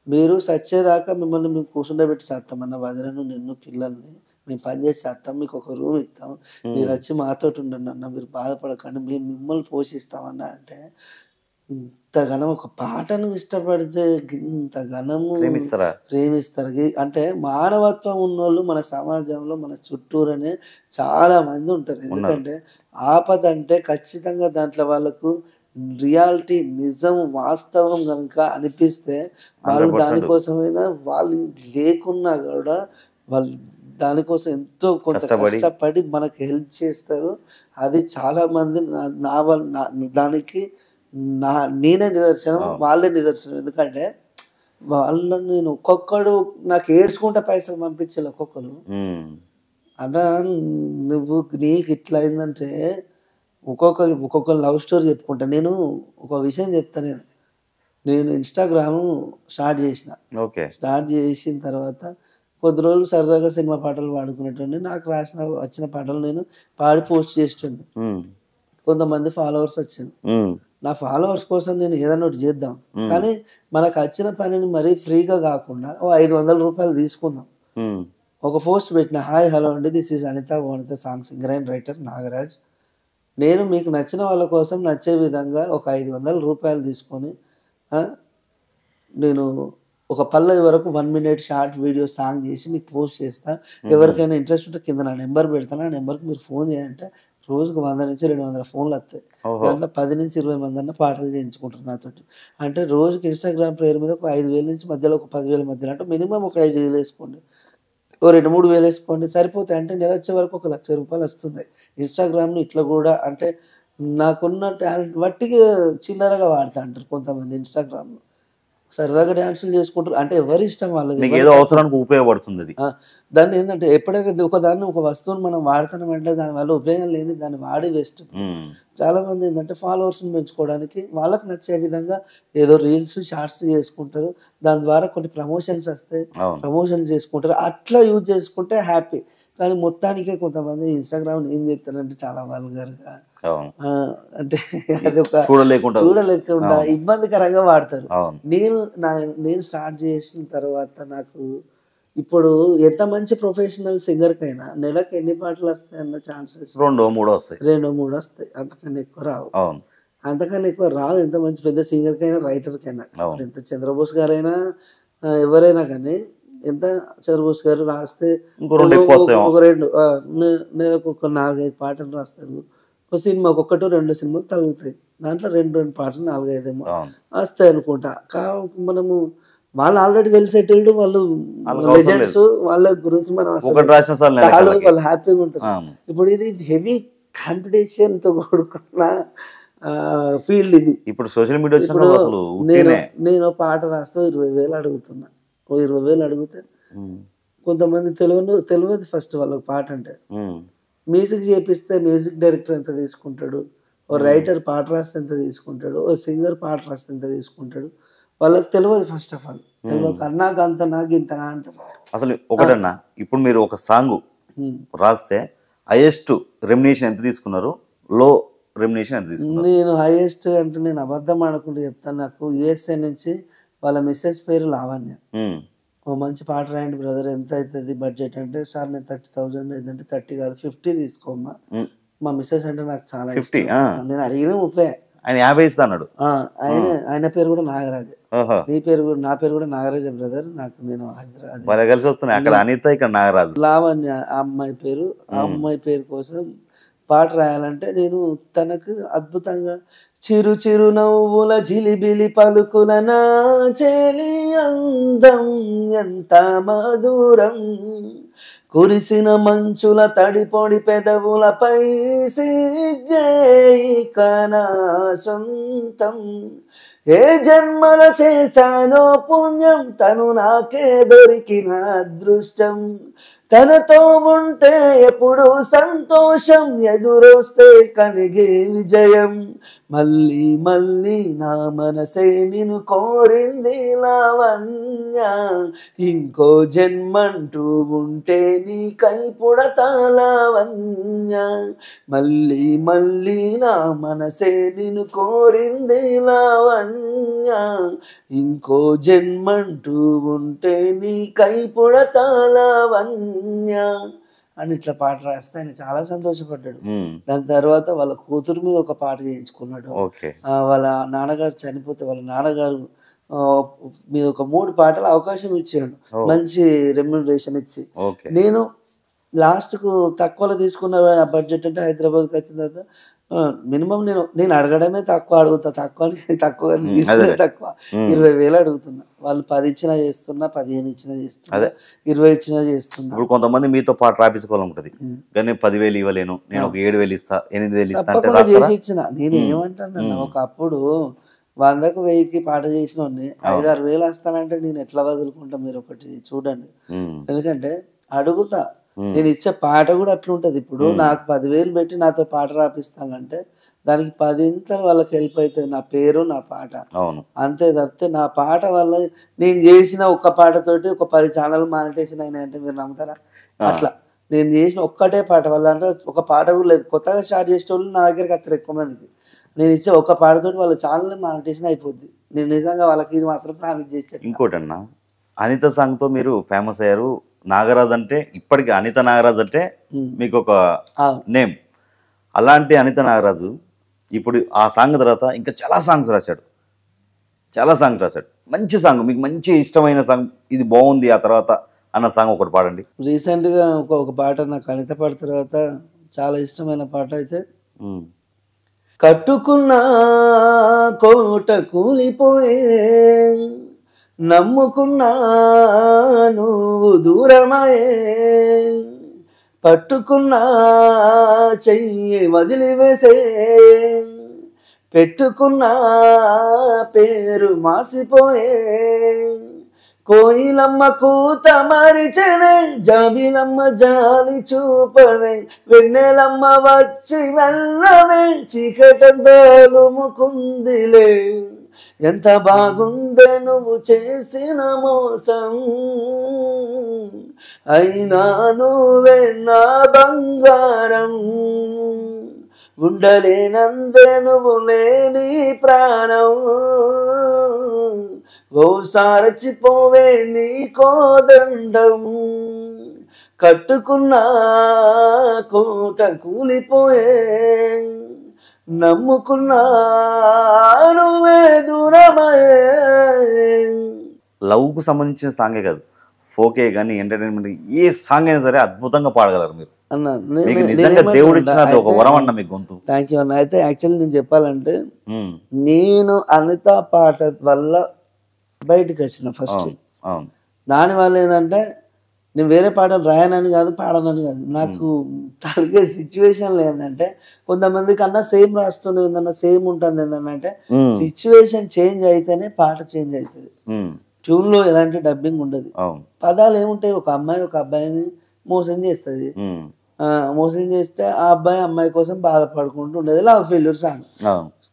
మీరు సచ్చేదాకా మిమ్మల్ని మేము కూర్చుండబెట్టి చేస్తామన్న, వదిలను నిన్ను పిల్లల్ని మేము పని చేసి చేస్తాం, మీకు ఒక రూమ్ ఇస్తాం, మీరు వచ్చి మాతోటి ఉండండి అన్న, మీరు బాధపడకండి, మేము మిమ్మల్ని పోషిస్తామన్న అంటే, ఇంతగానం ఒక పాటను ఇష్టపడితే ఇంతగానము ప్రేమిస్తారు. అంటే మానవత్వం ఉన్నోళ్ళు మన సమాజంలో మన చుట్టూరనే చాలా మంది ఉంటారు. ఎందుకంటే ఆపద అంటే ఖచ్చితంగా దాంట్లో వాళ్ళకు రియాలిటీ, నిజం, వాస్తవం కనుక అనిపిస్తే వాళ్ళు దానికోసమైనా, వాళ్ళు లేకున్నా కూడా వాళ్ళు దానికోసం ఎంతో కొంత కష్టపడి మనకు హెల్ప్ చేస్తారు. అది చాలా మంది దానికి నేనే నిదర్శనం, వాళ్ళే నిదర్శనం. ఎందుకంటే వాళ్ళని నేను ఒక్కొక్కడు నాకు ఏడ్చుకుంటే పైసలు పంపించాలి ఒక్కొక్కరు. అలా నీకు ఇట్లా అయిందంటే ఒక్కొక్క లవ్ స్టోరీ చెప్పుకుంటా. నేను ఒక విషయం చెప్తాను. నేను ఇన్స్టాగ్రామ్ స్టార్ట్ చేసిన. స్టార్ట్ చేసిన తర్వాత కొద్ది రోజులు సరదాగా సినిమా పాటలు పాడుకునేటండి. నాకు వచ్చిన పాటలు నేను పాడి పోస్ట్ చేస్తుండే. కొంతమంది ఫాలోవర్స్ వచ్చింది. నా ఫాలోవర్స్ కోసం నేను ఏదైనా ఒకటి చేద్దాం, కానీ మనకు వచ్చిన పనిని మరీ ఫ్రీగా కాకుండా 500 రూపాయలు తీసుకుందాం. ఒక పోస్ట్ పెట్టిన, హాయ్ హలో అండి, this is Anitha song singer and writer Nagaraj. నేను మీకు నచ్చిన వాళ్ళ కోసం నచ్చే విధంగా ఒక 500 రూపాయలు తీసుకొని నేను ఒక పల్లవి వరకు 1 minute షార్ట్ వీడియో సాంగ్ చేసి మీకు పోస్ట్ చేస్తా. ఎవరికైనా ఇంట్రెస్ట్ ఉంటే కింద నా నెంబర్ పెడతాను, ఆ నెంబర్కి మీరు ఫోన్ చేయాలంటే రోజుకు 100 నుంచి 200 ఫోన్లు వస్తాయి. దాంట్లో 10 నుంచి 20 మంది అన్న పాటలు చేయించుకుంటారు నాతోటి. అంటే రోజుకి ఇన్స్టాగ్రామ్ పేరు మీద ఒక 5,000 నుంచి మధ్యలో ఒక 10,000 మధ్యలో, అంటే మినిమం ఒక 5,000 వేసుకోండి, ఓ 2-3 వేలు వేసుకోండి, సరిపోతాయి. అంటే నెల వచ్చే వరకు 1,00,000 రూపాయలు వస్తున్నాయి. ఇన్స్టాగ్రామ్ని ఇట్లా కూడా, అంటే నాకున్న టాలెంట్ వట్టిగా చిల్లరగా వాడుతా అంటారు కొంతమంది ఇన్స్టాగ్రామ్లో. సరదాగా డ్యాన్సులు చేసుకుంటారు, అంటే ఎవరి ఇష్టం వాళ్ళది, ఏదో అవసరానికి ఉపయోగపడుతుంది. దాన్ని ఏంటంటే ఎప్పుడైతే ఒక వస్తువుని మనం వాడుతున్నామంటే దానివల్ల ఉపయోగం లేని దాన్ని వాడి వేస్ట్. చాలా మంది ఏంటంటే ఫాలోవర్స్ని పెంచుకోవడానికి వాళ్ళకి నచ్చే విధంగా ఏదో రీల్స్, షార్ట్స్ చేసుకుంటారు. దాని ద్వారా కొన్ని ప్రమోషన్స్ వస్తాయి, ప్రమోషన్స్ చేసుకుంటారు. అట్లా యూజ్ చేసుకుంటే హ్యాపీ. కానీ మొత్తానికే కొంతమంది ఇన్స్టాగ్రామ్ ఏం చేస్తారంటే చాలా వల్గర్గా, అంటే అది ఒక చూడలేకుండా ఇబ్బందికరంగా వాడతారు. నేను స్టార్ట్ చేసిన తర్వాత నాకు ఇప్పుడు ఎంత మంచి ప్రొఫెషనల్ సింగర్కైనా నెలకు ఎన్ని పాటలు వస్తాయి అన్న ఛాన్సెస్ 2-3 వస్తాయి. అంతకన్నా ఎక్కువ రావు. ఎంత మంచి పెద్ద సింగర్కైనా, రైటర్కైనా. ఎంత చంద్రబోస్ గారైనా ఎవరైనా కానీ, ఎంత చంద్రబోస్ గారు రాస్తే ఒక 2 నెలకు ఒక 4-5 పాటలు రాస్తాడు. ఒక సినిమాకి 1-2 సినిమాలు తగులుతాయి. దాంట్లో 2 పాటలు 4-5 ఏమో వస్తాయి అనుకుంటా. మనము వాళ్ళు ఆల్రెడీ వెల్ సెటిల్డ్, వాళ్ళు లెజెండ్స్, వాళ్ళ గురించి మనం వాళ్ళు హ్యాపీగా ఉంటారు. ఇప్పుడు ఇది హెవీ కాంపిటీషన్ తో కూడుకున్న ఫీల్డ్ ఇది. ఇప్పుడు సోషల్ మీడియా నేను పాట రాస్తే 20,000 అడుగుతున్నా. 20,000 అడిగితే కొంతమంది తెలియదు ఫస్ట్ వాళ్ళకి పాట అంటే. మ్యూజిక్ చేపిస్తే మ్యూజిక్ డైరెక్టర్ ఎంత తీసుకుంటాడు, ఓ రైటర్ పాట రాస్తే ఎంత తీసుకుంటాడు, ఓ సింగర్ పాట రాస్తే ఎంత తీసుకుంటాడు, వాళ్ళకి తెలియదు. ఫస్ట్ ఆఫ్ ఆల్ తెలియక అన్నాక అంత నాకు ఇంతనా అంటారు. అసలు ఒకటన్నా, ఇప్పుడు మీరు ఒక సాంగ్ రాస్తే హైయెస్ట్ రెమ్యునేషన్ ఎంత తీసుకున్నారు, లో రెమ్యునేషన్ ఎంత తీసుకున్నారు? నేను హైయెస్ట్ అంటే నేను అబద్ధం ఆడకుండా చెప్తాను. నాకు యూఎస్ఏ నుంచి వాళ్ళ మిస్సెస్ పేరు లావణ్య, ఓ మంచి పాట రాయండి బ్రదర్, ఎంత అవుతుంది బడ్జెట్ అంటే, సార్ నేను 30,000 ఏంటంటే 30 కాదు 50 తీసుకోమ్మా. మా మిస్సెస్ అంటే నాకు చాలా ఇష్టం. నేను అడిగిన 30, ఆయన 50 ఇస్తా అన్నాడు. ఆయన పేరు కూడా నాగరాజే. నా పేరు కూడా నాగరాజే బ్రదర్. నాకు నేను హైదరాబాద్ కలిసి వస్తున్నాయి, అక్కడ అనిత ఇక్కడ నాగరాజు. లావణ్య ఆ అమ్మాయి పేరు. ఆ అమ్మాయి పేరు కోసం పాట రాయాలంటే నేను తనకు అద్భుతంగా చిరు చిరు నవ్వుల జిలిబిలి పలుకుల నా చెలి అందం ఎంత మధురం కురిసిన మంచుల తడిపొడి పెదవులపై సిగ్గేయికనా సొంతం ఏ జన్మల చేశానో పుణ్యం తను నాకే దొరికిన అదృష్టం తనతో ఉంటే ఎప్పుడు సంతోషం ఎదురొస్తే కలిగే విజయం మళ్ళీ మళ్ళీ నా మనసే నిన్ను కోరింది లావణ్య ఇంకో జన్మంటూ ఉంటే నీకై పుడతా లావణ్య మళ్ళీ మళ్ళీ నా మనసే నిన్ను కోరింది లావణ్య ఇంకో జన్మంటూ ఉంటే నీకై పుడతా లావణ్య అని ఇట్లా పాట రాస్తే ఆయన చాలా సంతోషపడ్డాడు. దాని తర్వాత వాళ్ళ కూతురు మీద ఒక పాట చేయించుకున్నాడు. వాళ్ళ నాన్నగారు చనిపోతే వాళ్ళ నాన్నగారు మీద ఒక 3 పాటలు అవకాశం ఇచ్చాడు, మంచి రెమ్యునరేషన్ ఇచ్చి. నేను లాస్ట్కు తక్కువలో తీసుకున్న బడ్జెట్ అంటే హైదరాబాద్కి వచ్చిన తర్వాత మినిమం నేను అడగడమే తక్కువ అడుగుతా, తక్కువ తక్కువ 20,000 అడుగుతున్నా. వాళ్ళు 10 ఇచ్చినా చేస్తున్నా, 15 ఇచ్చినా చేస్తున్నా, 20 ఇచ్చినా చేస్తున్నా. ఇప్పుడు కొంతమంది మీతో పాటు రాపించుకోవాలనుకుంటది కానీ 10,000 ఇవ్వలేను, నేను ఒక 7,000 ఇస్తా, 8,000 ఇస్తా చేసి ఇచ్చిన. నేను ఏమంటాను, ఒకప్పుడు 100కు 1000కి పాట చేసిన 5-6 వేలు వస్తానంటే నేను ఎట్లా వదులుకుంటా? మీరు ఒకటి చూడండి. ఎందుకంటే అడుగుతా, నేను ఇచ్చే పాట కూడా అట్లుంటది. ఇప్పుడు నాకు 10,000 పెట్టి నాతో పాట రాపిస్తానంటే దానికి 10 ఇంతలు వాళ్ళకి హెల్ప్ అవుతుంది, నా పేరు నా పాట. అంతే తప్పితే నా పాట వల్ల నేను చేసిన ఒక్క పాటతోటి ఒక 10 ఛానల్ మానిటేషన్ అయినాయంటే మీరు నమ్ముతారా? అట్లా నేను చేసిన ఒక్కటే పాట వల్ల, అంటే ఒక పాట కూడా లేదు, కొత్తగా స్టార్ట్ చేసే వాళ్ళు నా దగ్గరికి అత్తరు ఎక్కువ మందికి. నేను ఇచ్చే ఒక్క పాటతోటి వాళ్ళ ఛానల్ మానిటేషన్ అయిపోద్ది. నేను నిజంగా వాళ్ళకి ఇది మాత్రం ప్రామిస్ చేసి. ఇంకోటన్నా, అనిత సాంగ్తో మీరు ఫేమస్ అయ్యారు. నాగరాజ్ అంటే ఇప్పటికీ అనిత నాగరాజ్ అంటే మీకు ఒక నేమ్. అలాంటి అనిత నాగరాజు ఇప్పుడు ఆ సాంగ్ తర్వాత ఇంకా చాలా సాంగ్స్ రాశాడు. మంచి సాంగ్, మీకు మంచి ఇష్టమైన సాంగ్, ఇది బాగుంది ఆ తర్వాత అన్న సాంగ్ ఒకటి పాడండి. రీసెంట్గా ఒక పాట నాకు అనిత పాట తర్వాత చాలా ఇష్టమైన పాట అయితే, కట్టుకున్న కోట కూలిపోయే నమ్ముకున్నా నువ్వు దూరమయే పట్టుకున్నా చెయ్యి వదిలివేసే పెట్టుకున్నా పేరు మాసిపోయే కోయిలమ్మ కూత మరిచెనే జాబిలమ్మ జాలి చూపవే వెన్నెలమ్మ వచ్చి వెళ్ళవే చీకటందలుముకుందిలే ఎంత బాగుందే నువ్వు చేసిన మోసం అయినా నువ్వే నా బంగారం ఉండలేనందే నువ్వు లేని ప్రాణం ఓసారచిపోవే నీ కోదండం కట్టుకున్న కోట కూలిపోయే నమ్ముకున్నా నువ్వే దూరమయే. లవ్కు సంబంధించిన సాంగే కాదు, ఫోకే కానీ ఎంటర్టైన్మెంట్ ఏ సాంగ్ అయినా సరే అద్భుతంగా పాడగలరు మీరు. దేవుడు ఇచ్చిన ఒక వరం అన్న మీ గొంతు. థ్యాంక్ యూ అన్న. అయితే యాక్చువల్లీ నేను చెప్పాలంటే నేను అనిత పాట వల్ల బయటకు వచ్చిన ఫస్ట్. దానివల్ల ఏంటంటే నేను వేరే పాటలు రాయనని కాదు, పాడనని కాదు, నాకు తలకే సిచ్యువేషన్లో ఏంటంటే కొంతమంది కన్నా సేమ్ రాస్తుంది ఏంటన్నా సేమ్ ఉంటుంది ఏంటంటే సిచ్యువేషన్ చేంజ్ అయితేనే పాట చేంజ్ అవుతుంది. ట్యూన్లో ఎలాంటి డబ్బింగ్ ఉండదు. పదాలు ఏముంటాయి, ఒక అమ్మాయి ఒక అబ్బాయిని మోసం చేస్తుంది, మోసం చేస్తే ఆ అబ్బాయి అమ్మాయి కోసం బాధపడుకుంటూ ఉండేది లవ్ ఫెయిల్యూర్ సాంగ్.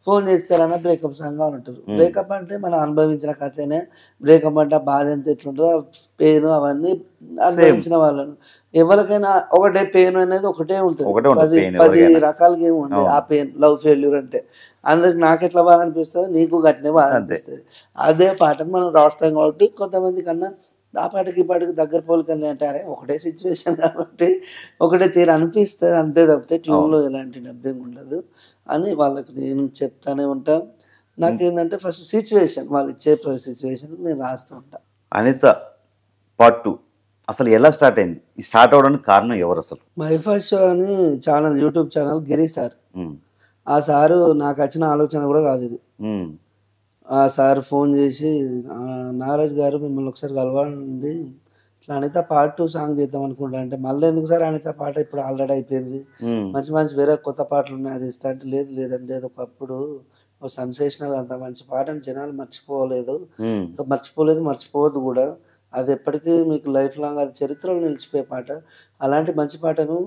ఫోన్ చేస్తారన్న బ్రేకప్ సాంగ్ అని ఉంటారు. బ్రేకప్ అంటే మనం అనుభవించిన కథనే. బ్రేకప్ అంటే ఆ బాధ ఎంత ఎట్లుంటుందో, పెయిన్ అవన్నీ అనుభవించిన వాళ్ళను. ఎవరికైనా ఒకటే పెయిన్ అనేది ఒకటే ఉంటుంది, 10 రకాలుగా ఏమి ఉండదు ఆ పెయిన్. లవ్ ఫెయిల్యూర్ అంటే అందరికి నాకు ఎట్లా బాధ అనిపిస్తుంది, నీకు గట్టినే బాధ అనిపిస్తుంది. అదే పాటను మనం రాస్తాం కాబట్టి కొంతమంది కన్నా ఆ పాటకి ఈ పాటకి దగ్గర పోలికని అంటారే, ఒకటే సిచ్యువేషన్ కాబట్టి ఒకటే తీరు అనిపిస్తుంది అంతే తప్పితే ట్యూన్లో ఎలాంటి డబ్బింగ్ ఉండదు అని వాళ్ళకి నేను చెప్తానే ఉంటా. నాకేంటంటే ఫస్ట్ సిచ్యువేషన్, వాళ్ళు ఇచ్చే సిచ్యువేషన్ నేను రాస్తూ ఉంటా. అనిత పార్ట్ 2 అసలు ఎలా స్టార్ట్ అయింది? ఈ స్టార్ట్ అవ్వడానికి కారణం ఎవరు అసలు? మై ఫస్ట్ షో అని ఛానల్, యూట్యూబ్ ఛానల్ గిరి సార్. ఉమ్, ఆ సారు నాకు వచ్చిన ఆలోచన కూడా కాదు ఇది. ఉమ్, ఆ సార్ ఫోన్ చేసి నాగరాజ్ గారు మిమ్మల్ని ఒకసారి కలవాలండి, ఇట్లా అనిత పార్ట్ 2 సాంగ్ చేద్దాం అనుకుంటా అంటే, మళ్ళీ ఎందుకు సార్ అనిత పాట ఇప్పుడు ఆల్రెడీ అయిపోయింది, ఉమ్, మంచి మంచి వేరే కొత్త పాటలు ఉన్నాయి అది ఇస్తా అంటే, లేదండి అది ఒకప్పుడు ఒక సెన్సేషనల్ అంత మంచి పాటని జనాలు మర్చిపోలేదు, ఉమ్, ఇంకా మర్చిపోవద్దు కూడా, అది ఎప్పటికీ మీకు లైఫ్ లాంగ్ అది చరిత్రలో నిలిచిపోయే పాట. అలాంటి మంచి పాటను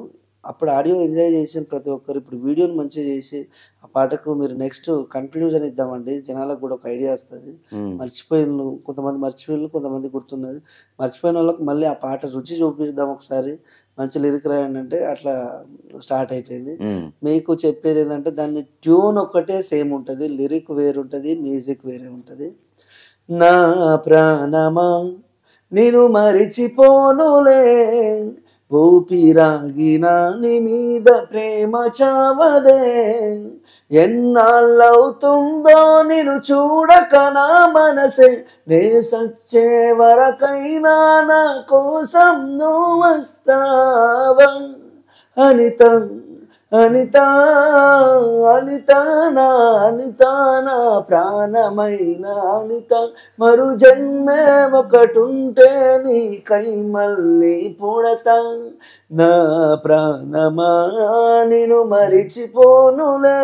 అప్పుడు ఆడియో ఎంజాయ్ చేసిన ప్రతి ఒక్కరు ఇప్పుడు వీడియోని మంచిగా చేసి ఆ పాటకు మీరు నెక్స్ట్ కన్క్లూజన్ ఇద్దామండి, జనాలకు కూడా ఒక ఐడియా వస్తుంది. ఉమ్, మర్చిపోయిన కొంతమంది మర్చిపోయిన, కొంతమంది గుర్తున్నది, మర్చిపోయిన వాళ్ళకి మళ్ళీ ఆ పాట రుచి చూపిద్దాం ఒకసారి, మంచి లిరిక్ రాయండి అంటే అట్లా స్టార్ట్ అయిపోయింది. ఉమ్, మీకు చెప్పేది ఏంటంటే దాన్ని ట్యూన్ ఒక్కటే సేమ్ ఉంటుంది, లిరిక్ వేరు ఉంటుంది, మ్యూజిక్ వేరే ఉంటుంది. నా ప్రాణమా నేను మరిచిపోనులే, ఊపిరాగిన నీ మీద ప్రేమ చావదే, ఎన్నాళ్ళవుతుందో నేను చూడక నా మనసే, నే సచ్చే వరకైనా నా కోసం నువ్వు వస్తావా, అనిత అనిత అనిత నా అనిత నా ప్రాణమైన అనిత, మరు జన్మే ఒకటుంటే నీకై మళ్ళీ పుడతా, నా ప్రాణమా నేను మరిచిపోనులే,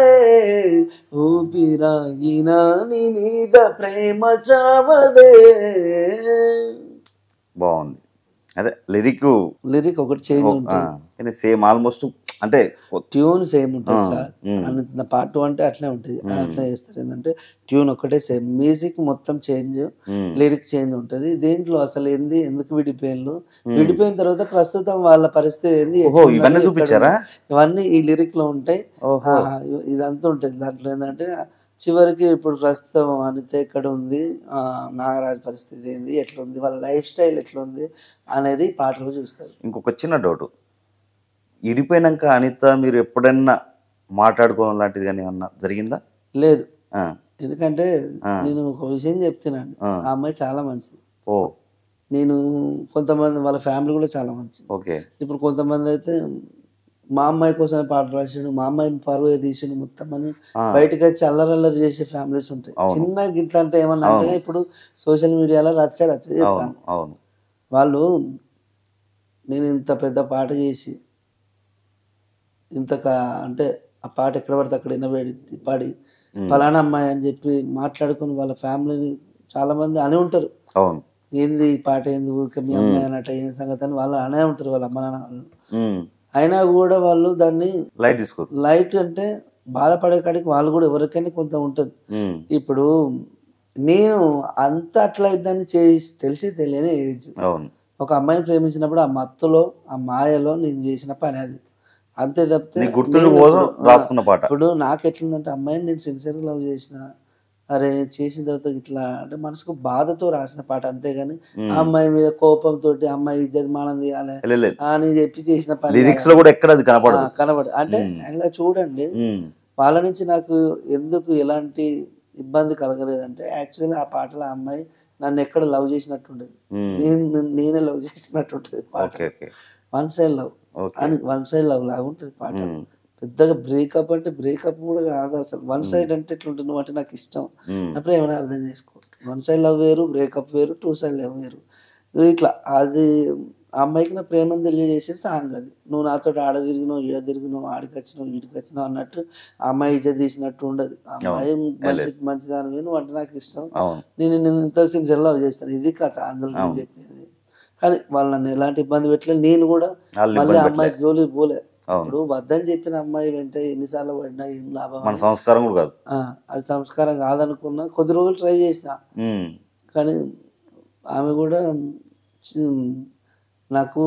ఊపిరాగిన నీ మీద ప్రేమ చావదే. బాగుంది. అదే లిరిక్ ఒకటి చేంజ్ ఉంటుంది, కానీ సేమ్ ఆల్మోస్ట్ అంటే ట్యూన్ సేమ్ ఉంటుంది ఆ, సార్. ఉమ్, అన్న పార్ట్ 2 అంటే అట్లే ఉంటుంది, అట్లా చేస్తారు. ఏంటంటే ట్యూన్ ఒకటే సేమ్, మ్యూజిక్ మొత్తం చేంజ్, ఉమ్, లిరిక్ చేంజ్ ఉంటుంది. దీంట్లో అసలు ఏంది, ఎందుకు విడిపోయిన విడిపోయిన తర్వాత ప్రస్తుతం వాళ్ళ పరిస్థితి ఏంది, ఓహో ఇవన్నీ చూపించారా? ఇవన్నీ ఈ లిరిక్ లో ఉంటాయి. ఓహో ఇదంతా ఉంటుంది దాంట్లో. ఏంటంటే చివరికి ఇప్పుడు ప్రస్తుతం అనిత ఎక్కడ ఉంది, నాగరాజ్ పరిస్థితి ఏంది, ఎట్లుంది, వాళ్ళ లైఫ్ స్టైల్ ఎట్లుంది అనేది పాటలో చూస్తారు. ఇంకొక చిన్న డౌట్, ఇడిపోయినాక అనిత మీరు ఎప్పుడన్నా మాట్లాడుకోవడం లాంటిది కానీ ఏమన్నా జరిగిందా? లేదు, ఆ, ఎందుకంటే ఆ, నేను ఒక విషయం చెప్తున్నాను, ఆ, ఆ అమ్మాయి చాలా మంచిది. ఓ నేను కొంతమంది వాళ్ళ ఫ్యామిలీ కూడా చాలా మంచిది. ఓకే, ఇప్పుడు కొంతమంది అయితే మా అమ్మాయి కోసమే పాటలు రాసిండు, మా అమ్మాయి పరువు తీసిండు మొత్తం అని ఆ, బయటకు వచ్చి అల్లరల్లరి చేసే ఫ్యామిలీస్ ఉంటాయి. అవును. చిన్న గిట్ల అంటే ఏమన్నా అవును. అంటేనే ఇప్పుడు సోషల్ మీడియాలో రచ్చ అవును చేస్తాను. అవును వాళ్ళు నేను ఇంత పెద్ద పాట చేసి అంటే ఆ పాట ఎక్కడ పడితే అక్కడ వినబడి పాడి ఫలానా అమ్మాయి అని చెప్పి మాట్లాడుకుని వాళ్ళ ఫ్యామిలీని చాలా మంది అనే ఉంటారు, అవును ఏంది ఈ పాట ఏంది ఊరికే మీ అమ్మాయి అన్నట్టు ఏం సంగతి అని వాళ్ళు అనే ఉంటారు వాళ్ళ అమ్మ నాన్న వాళ్ళు. ఉమ్, అయినా కూడా వాళ్ళు దాన్ని లైట్ తీసుకోరు. లైట్ అంటే బాధపడే కాడికి వాళ్ళు కూడా ఎవరికైనా కొంత ఉంటుంది. ఉమ్, ఇప్పుడు నేను అంత అట్లా ఇద్దని చేసి తెలిసి తెలియని ఏజ్, అవును ఒక అమ్మాయిని ప్రేమించినప్పుడు ఆ మత్తులో ఆ మాయలో నేను చేసిన పని అది, అంతే తప్పితే నీ గుర్తుల నేను కోసం ఇప్పుడు, రాసుకున్న పాట. ఇప్పుడు నాకు ఎట్లుందంటే అమ్మాయిని నేను సిన్సియర్గా లవ్ చేసిన, అరే చేసిన తర్వాత ఇట్లా అంటే మనసుకు బాధతో రాసిన పాట, అంతేగాని ఆ అమ్మాయి మీద కోపంతో అమ్మాయి ఇజ్జత్ మానం తీయాలి లేదు, అని చెప్పి చేసిన పని లిరిక్స్ లో కూడా ఎక్కడ అది కనపడదు. కనబడు. అంటే అలా చూడండి, ఉమ్, వాళ్ళ నుంచి నాకు ఎందుకు ఎలాంటి ఇబ్బంది కలగలేదంటే యాక్చువల్లీ ఆ పాటలో ఆ అమ్మాయి నన్ను ఎక్కడ లవ్ చేసినట్టుండేది, ఉమ్, నేనే లవ్ చేసినట్టుంటుంది పాట. Okay okay one side love okay అని, వన్ సైడ్ లవ్ లాగా ఉంటుంది పాట. ఉమ్, పెద్దగా బ్రేకప్ అంటే బ్రేకప్ కూడా కాదు అసలు, వన్ సైడ్ అంటే ఎట్లుంటుంది, నువ్వు అంటే నాకు ఇష్టం, ఉమ్, నా ప్రేమను అర్థం చేసుకో. వన్ సైడ్ లవ్ వేరు, బ్రేకప్ వేరు, టూ సైడ్ లవ్ వేరు. ఇట్లా అది ఆ అమ్మాయికి నా ప్రేమను తెలియజేసే సాంగ్ అది. నువ్వు నాతో ఆడ తిరిగినావు, ఈడ తిరిగినావు, ఆడికి వచ్చినావు, ఈడికి వచ్చినావు అన్నట్టు ఆ అమ్మాయి ఇజ్జత్ తీసినట్టు ఉండదు. ఆ అమ్మాయి మంచిదాని, నువ్వు అంటే నాకు ఇష్టం, అవును నేను ఇంత సిన్సియర్ లవ్ చేస్తాను, ఇది కథ అందులో నేను చెప్పేది. కానీ వాళ్ళు నన్ను ఎలాంటి ఇబ్బంది పెట్టలేదు, నేను కూడా మళ్ళీ అమ్మాయి జోలి పోలే. ఇప్పుడు వద్దని చెప్పిన అమ్మాయి వెంట ఎన్నిసార్లు పడినా ఏం లాభం, మన సంస్కారం కూడా కాదు, అది సంస్కారం కాదనుకున్నా కొద్ది రోజులు ట్రై చేసిన, కానీ ఆమె కూడా నాకు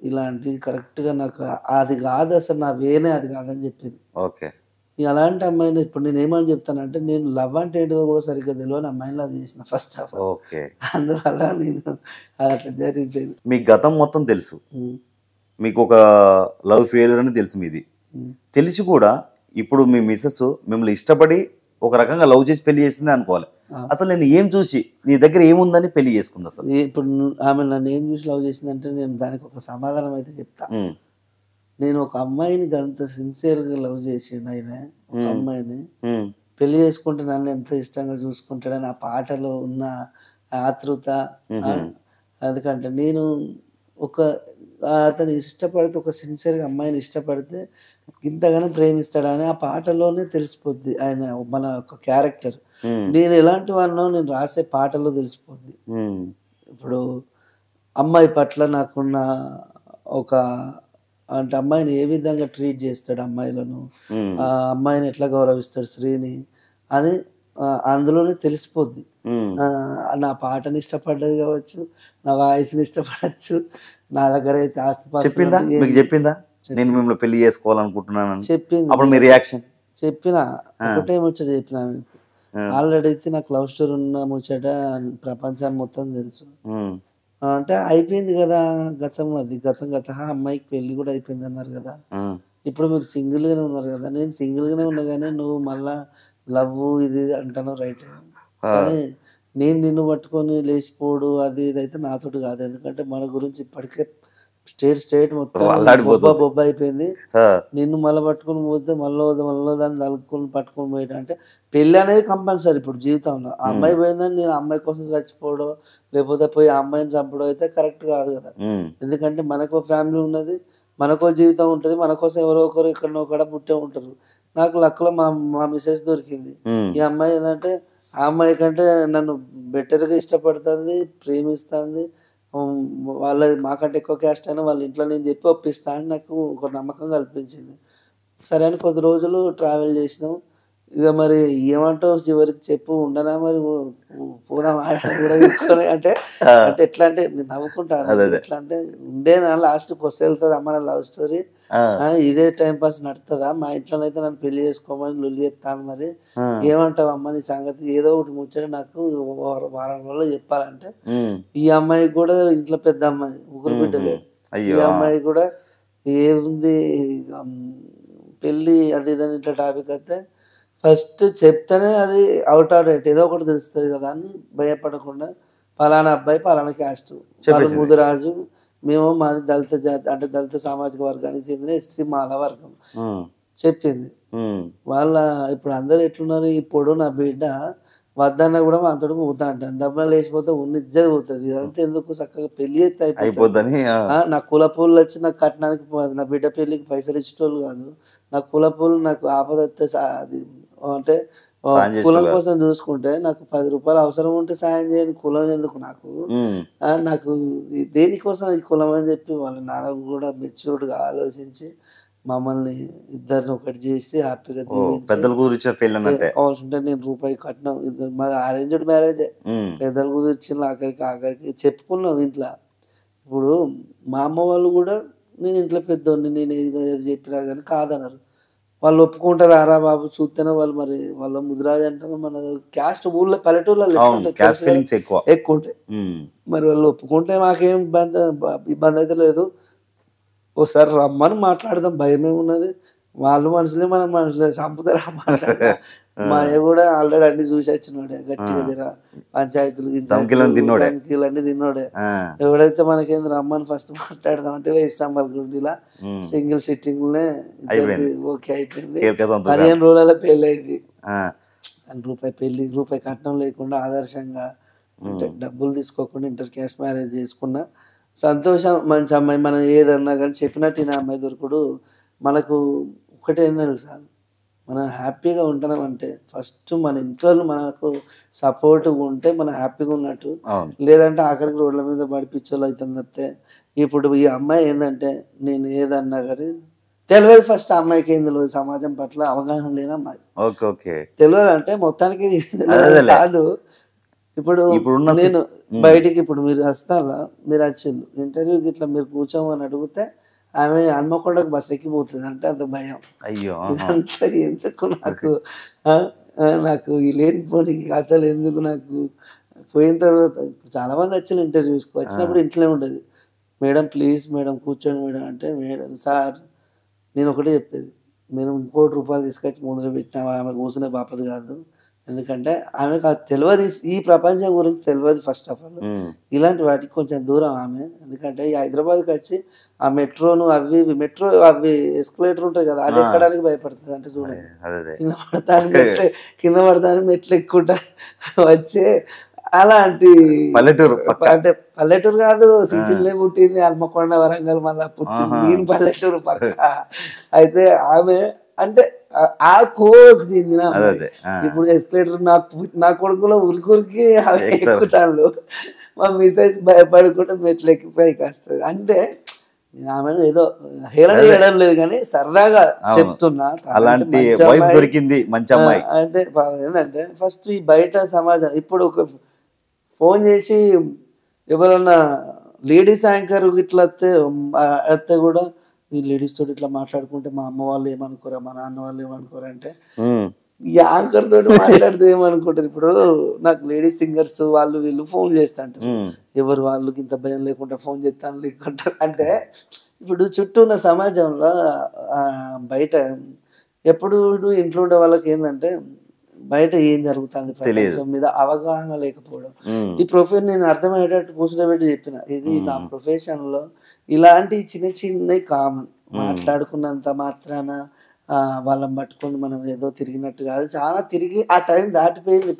ఇలాంటి కరెక్ట్గా నాకు అది కాదు అసలు, నా వేనే అది కాదని చెప్పింది. ఓకే ఇక అలాంటి అమ్మాయిని ఇప్పుడు నేను ఏమని చెప్తానంటే, నేను లవ్ అంటే ఏంటో కూడా సరిగ్గా తెలియని అమ్మాయిని లవ్ చేసిన ఫస్ట్ ఆఫ్ ఆల్. ఓకే అందువల్ల నేను అది అట్లా జరిగిపోయింది. మీ గతం మొత్తం తెలుసు, మీకు ఒక లవ్ ఫెయిల్యూర్ అని తెలుసు మీది, తెలిసి కూడా ఇప్పుడు మీ మిస్సెస్ మిమ్మల్ని ఇష్టపడి ఒక రకంగా లవ్ చేసి పెళ్లి చేసింది అనుకోవాలి, అసలు నేను ఏం చూసి నీ దగ్గర ఏముందని పెళ్లి చేసుకుంది అసలు? ఇప్పుడు ఆమె నన్ను ఏం చూసి లవ్ చేసిందంటే నేను దానికి ఒక సమాధానం అయితే చెప్తా. నేను ఒక అమ్మాయిని అంత సిన్సియర్గా లవ్ చేసిండు ఆయన. ఒక అమ్మాయిని పెళ్లి చేసుకుంటే నన్ను ఎంత ఇష్టంగా చూసుకుంటాడని ఆ పాటలో ఉన్న ఆతృత. ఎందుకంటే నేను ఒక అతను ఇష్టపడితే, ఒక సిన్సియర్గా అమ్మాయిని ఇష్టపడితే ఇంతగానో ప్రేమిస్తాడని ఆ పాటలోనే తెలిసిపోద్ది ఆయన మన ఒక క్యారెక్టర్. నేను ఎలాంటి వాడినో నేను రాసే పాటలో తెలిసిపోద్ది. ఇప్పుడు అమ్మాయి పట్ల నాకున్న ఒక అంటే అమ్మాయిని ఏ విధంగా ట్రీట్ చేస్తాడు అమ్మాయిలను, ఆ అమ్మాయిని ఎట్లా గౌరవిస్తాడు స్త్రీని అని అందులోనే తెలిసిపోద్ది. నా పాటని ఇష్టపడ్డది కావచ్చు, నా వాయిస్ని ఇష్టపడచ్చు, నా దగ్గర అయితే చెప్పిందా మీకు? చెప్పిందా నేను మిమ్మల్ని పెళ్లి చేసుకోవాలనుకుంటున్నాను? చెప్పింది. అప్పుడు మీ రియాక్షన్? చెప్పిన ఒకటే ముచ్చట చెప్పిన ఆమెకు. ఆల్రెడీ అయితే నాకు లవ్ స్టోరీ ఉన్న ముచ్చట ప్రపంచం మొత్తం తెలుసు. అంటే అయిపోయింది కదా గతం, అది గతం గత. అమ్మాయికి పెళ్లి కూడా అయిపోయింది అన్నారు కదా, ఇప్పుడు మీరు సింగిల్గానే ఉన్నారు కదా. నేను సింగిల్గానే ఉన్నా కానీ నువ్వు మళ్ళా లవ్ ఇది అంటాను రైట్, కానీ నేను నిన్ను పట్టుకొని లేచిపోడు అది ఇది అయితే నాతోటి కాదు. ఎందుకంటే మన గురించి ఇప్పటికే స్టేట్ మొత్తం బొబ్బ అయిపోయింది. నిన్ను మళ్ళీ పట్టుకొని పోతే మళ్ళీ దాన్ని నలుగుకొని పట్టుకొని పోయటం అంటే పెళ్ళి అనేది కంపల్సరీ ఇప్పుడు జీవితంలో. ఆ అమ్మాయి పోయిందని నేను ఆ అమ్మాయి కోసం చచ్చిపోవడం, లేకపోతే పోయి ఆ అమ్మాయిని చంపడం అయితే కరెక్ట్ కాదు కదా. ఎందుకంటే మనకో ఫ్యామిలీ ఉన్నది, మనకో జీవితం ఉంటుంది, మన కోసం ఎవరో ఒకరు ఎక్కడనో ఒకడ పుట్టే ఉంటారు. నాకు లక్కలో మా మిసెస్ దొరికింది. ఈ అమ్మాయి ఏంటంటే ఆ అమ్మాయి కంటే నన్ను బెటర్గా ఇష్టపడుతుంది, ప్రేమిస్తుంది. వాళ్ళది మాకంటే ఎక్కువ క్యాస్ట్ అయినా వాళ్ళ ఇంట్లో నేను చెప్పి ఒప్పిస్తా అని నాకు ఒక నమ్మకం కల్పించింది. సరే అని కొద్ది రోజులు ట్రావెల్ చేసినాం. ఇక మరి ఏమంటావు చివరికి చెప్పు, ఉండనా మరి పోదాం కూడా తీసుకొని అంటే అంటే ఎట్లా అంటే నేను నవ్వుకుంటాను. ఎట్లా అంటే ఉండేనా లాస్ట్కి వస్తే వెళ్తుంది అమ్మ నా లవ్ స్టోరీ, ఇదే టైం పాస్ నడుతుందా, మా ఇంట్లోనైతే నన్ను పెళ్లి చేసుకోమని లొల్లి చేస్తాను, మరి ఏమంటావు అమ్మ నీ సంగతి, ఏదో ఒకటి ముచ్చట నాకు వారం రోజుల్లో చెప్పాలంటే. ఈ అమ్మాయికి కూడా ఇంట్లో పెద్ద అమ్మాయి, ముగ్గురు బిడ్డలే. ఈ అమ్మాయి కూడా ఏముంది పెళ్ళి అది ఇదని ఇట్లా టాపిక్ అయితే ఫస్ట్ చెప్తేనే అది అవుట్ ఆఫ్ రేట్ ఏదో ఒకటి తెలుస్తుంది కదా అని భయపడకుండా పలానా అబ్బాయి పలానా క్యాస్ట్, ముదిరాజు, మేము మాది దళిత జాతి అంటే దళిత సామాజిక వర్గానికి చెందిన ఎస్సీ మాల వర్గం చెప్పింది. వాళ్ళ ఇప్పుడు అందరు ఎట్లున్నారు, ఇప్పుడు నా బిడ్డ వద్దన్నా కూడా మాతో పోతా అంటాను, దెబ్బలు లేచిపోతే ఉన్నిజ్జది పోతుంది. ఇదంతా ఎందుకు, చక్కగా పెళ్లి అయితే అయిపోతుంది. నా కులపూలు వచ్చి నాకు కట్టడానికి నా బిడ్డ పెళ్లికి పైసలు ఇచ్చేటోళ్ళు కాదు, నా కులపూలు నాకు ఆపదత్తే అది అంటే కులం కోసం చూసుకుంటే నాకు 10 రూపాయలు అవసరం ఉంటే సాయం చేయని కులం ఎందుకు నాకు, నాకు దేనికోసం ఈ కులం అని చెప్పి వాళ్ళ నాన్న కూడా మెచ్యూర్డ్గా ఆలోచించి మమ్మల్ని ఇద్దరిని ఒకటి చేసి హ్యాపీగా కావాల్సి ఉంటే నేను రూపాయి కట్టినాం. ఇద్దరు మాది అరేంజ్డ్ మ్యారేజే, పెద్దలు కుదిర్చిన ఆఖరికి చెప్పుకున్నాం ఇంట్లో. ఇప్పుడు మా అమ్మ వాళ్ళు కూడా నేను ఇంట్లో పెద్దోడిని, నేను ఏది చెప్పినా కానీ కాదన్నారు. వాళ్ళు ఒప్పుకుంటారా రా బాబు చూస్తేనే వాళ్ళు, మరి వాళ్ళ ముదిరాజు అంటారు, మన క్యాస్ట్ ఊళ్ళో పల్లెటూళ్ళలో ఎక్కువ ఉంటాయి. మరి వాళ్ళు ఒప్పుకుంటే మాకేం ఇబ్బంది అయితే లేదు, ఒకసారి రమ్మని మాట్లాడదాం, భయమే ఉన్నది. వాళ్ళు మనుషులే మనం మనుషులే, చంపుతారా మాట్లాడదా. మా అయ్య కూడా ఆల్రెడీ అన్ని చూసి వచ్చినోడే, గట్టిగా జర పంచాయతీలు ధమ్కీలన్నీ తిన్నోడే. ఎవడైతే మనకేంది రమ్మని ఫస్ట్ మాట్లాడదాం అంటే వేస్తాంబర్ గుండిలా సింగిల్ సిట్టింగ్లే ఓకే అయిపోయింది. 15 రోజుల పెళ్ళి అయింది. రూపాయి కట్నం లేకుండా ఆదర్శంగా అంటే డబ్బులు తీసుకోకుండా ఇంటర్ క్యాస్ట్ మ్యారేజ్ చేసుకున్నా సంతోషం. మంచి అమ్మాయి, మనం ఏదన్నా కానీ చెప్పినట్టు నా అమ్మాయి దొరుకుడు మనకు ఒకటే ఏందని తెలుసా, మనం హ్యాపీగా ఉంటున్నాం అంటే ఫస్ట్ మన ఇంట్లో మనకు సపోర్ట్గా ఉంటే మనం హ్యాపీగా ఉన్నట్టు, లేదంటే ఆఖరికి రోడ్ల మీద పడిపించోళ్ళు అవుతుంది తప్పితే. ఇప్పుడు ఈ అమ్మాయి ఏంటంటే నేను ఏదన్నా కానీ తెలియదు, ఫస్ట్ ఆ అమ్మాయికి ఏం తెలియదు, సమాజం పట్ల అవగాహన లేని అమ్మాయి. తెలియదు అంటే మొత్తానికి కాదు. ఇప్పుడు నేను బయటికి ఇప్పుడు మీరు వస్తారా, మీరు వచ్చిండు ఇంటర్వ్యూకి ఇట్లా మీరు కూర్చోమని అడిగితే ఆమె హన్మకొండకు బస్ ఎక్కిపోతుంది అంటే అంత భయం. ఇదంతా ఎందుకు నాకు, నాకు ఈ లేనిపోని కథలు ఎందుకు నాకు. పోయిన తర్వాత చాలా మంది వచ్చారు ఇంటర్వ్యూస్కి, వచ్చినప్పుడు ఇంట్లో ఉండేది, మేడం ప్లీజ్ మేడం కూర్చోండి మేడం అంటే, మేడం సార్ నేను ఒకటే చెప్పేది, నేను 1 కోటి రూపాయలు తీసుకొచ్చి ముందు పెట్టినా ఆమె కూర్చునే బాపది కాదు, ఎందుకంటే ఆమెకు అది తెలియదు, ఈ ప్రపంచం గురించి తెలియదు ఫస్ట్ ఆఫ్ ఆల్. ఇలాంటి వాటికి కొంచెం దూరం ఆమె. ఎందుకంటే ఈ హైదరాబాద్కి వచ్చి ఆ మెట్రోను అవి ఇవి మెట్రో అవి ఎస్కలేటర్ ఉంటాయి కదా, అది ఎక్కడానికి భయపడుతుంది. అంటే చూడండి, కింద పడతాను మెట్లు ఎక్కుంటా వచ్చే అలాంటి పల్లెటూరు అంటే పల్లెటూరు కాదు, సిటీలోనే పుట్టింది, హన్మకొండ వరంగల్ మళ్ళా పుట్టింది, నేను పల్లెటూరు పక్క. అయితే ఆమె అంటే ఆ కోకు చెందిన ఇప్పుడు ఎస్కలేటర్ నా కొడుకులో ఉరికి ఎక్కుతాను, మా మిసెస్ భయపడుకుంటే మెట్లు ఎక్కిపోయి వస్తుంది. అంటే ఆమెను ఏదో హేళన చేయడం లేదు కానీ సరదాగా చెప్తున్నా. అలాంటి వైఫ్ దొరికింది మంచి అమ్మాయి. అంటే ఏంటంటే ఫస్ట్ ఈ బయట సమాజం ఇప్పుడు ఒక ఫోన్ చేసి ఎవరన్నా లేడీస్ యాంకర్ ఇట్లా వస్తే కూడా ఈ లేడీస్ తోటి ఇట్లా మాట్లాడుకుంటే మా అమ్మ వాళ్ళు ఏమనుకోరా, మా నాన్న వాళ్ళు ఏమనుకోరా అంటే ఈ యాంకర్ తోటి మాట్లాడితే ఏమనుకుంటారు. ఇప్పుడు నాకు లేడీస్ సింగర్స్ వాళ్ళు వీళ్ళు ఫోన్ చేస్తాంటారు, ఎవరు వాళ్ళకి ఇంత భయం లేకుండా ఫోన్ చేస్తాను లేకుంటారు. అంటే ఇప్పుడు చుట్టూ ఉన్న సమాజంలో బయట ఎప్పుడు ఇంట్లో ఉండే వాళ్ళకి ఏంటంటే బయట ఏం జరుగుతుంది ప్రపంచం మీద అవగాహన లేకపోవడం. ఈ ప్రొఫెషన్ నేను అర్థమయ్యేటట్టు కూర్చోబెట్టి చెప్పిన, ఇది నా ప్రొఫెషన్ లో ఇలాంటి చిన్న చిన్నవి కామన్. మాట్లాడుకున్నంత మాత్రాన వాళ్ళని పట్టుకొని మనం ఏదో తిరిగినట్టు కాదు, చాలా తిరిగి ఆ టైం దాటిపోయింది.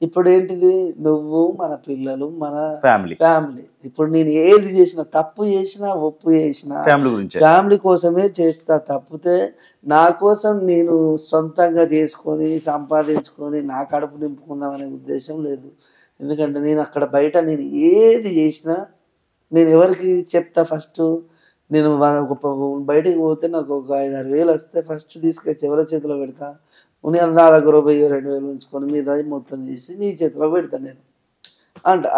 ఇప్పుడు ఏంటిది, నువ్వు మన పిల్లలు మన ఫ్యామిలీ. ఇప్పుడు నేను ఏది చేసినా, తప్పు చేసినా ఒప్పు చేసినా ఫ్యామిలీ కోసమే చేస్తా తప్పితే నా కోసం నేను సొంతంగా చేసుకొని సంపాదించుకొని నా కడుపు నింపుకుందాం అనే ఉద్దేశం లేదు. ఎందుకంటే నేను అక్కడ బయట నేను ఏది చేసినా నేను ఎవరికి చెప్తా, ఫస్ట్ నేను బయటికి పోతే నాకు ఒక 5-6 వేలు వస్తే ఫస్ట్ తీసుకొచ్చి ఎవరి చేతిలో పెడతా, నా దగ్గర 1000-2000 ఉంచుకొని మీద మొత్తం తీసి నీ చేతిలో పెడతా నేను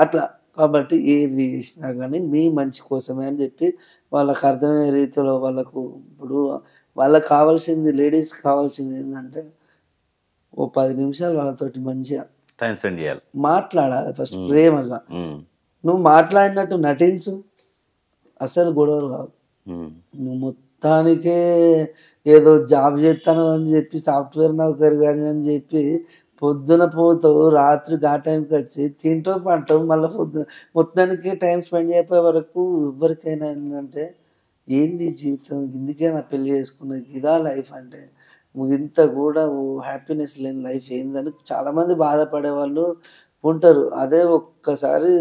అట్లా. కాబట్టి ఏది చేసినా కానీ మీ మంచి కోసమే అని చెప్పి వాళ్ళకి అర్థమయ్యే రీతిలో వాళ్ళకు, ఇప్పుడు వాళ్ళకి కావాల్సింది, లేడీస్ కావాల్సింది ఏంటంటే ఓ 10 నిమిషాలు వాళ్ళతోటి మంచిగా టైం స్పెండ్ చేయాలి, మాట్లాడాలి ఫస్ట్ ప్రేమగా. నువ్వు మాట్లాడినట్టు నటించు, అసలు గొడవలు కావు. నువ్వు మొత్తానికే ఏదో జాబ్ చేస్తాను అని చెప్పి సాఫ్ట్వేర్ నౌకరి కానీ అని చెప్పి పొద్దున పోతావు, రాత్రి ఆ టైంకి వచ్చి తింటావు పంటావు, మళ్ళీ మొత్తానికి టైం స్పెండ్ చేయకపోయే వరకు ఎవరికైనా ఏంటంటే ఏంది జీవితం, ఇందుకే నా పెళ్లి చేసుకున్నది, ఇదా లైఫ్ అంటే ఇంత కూడా హ్యాపీనెస్ లేని లైఫ్ ఏందని చాలామంది బాధపడే వాళ్ళు ఉంటారు. అదే ఒక్కసారి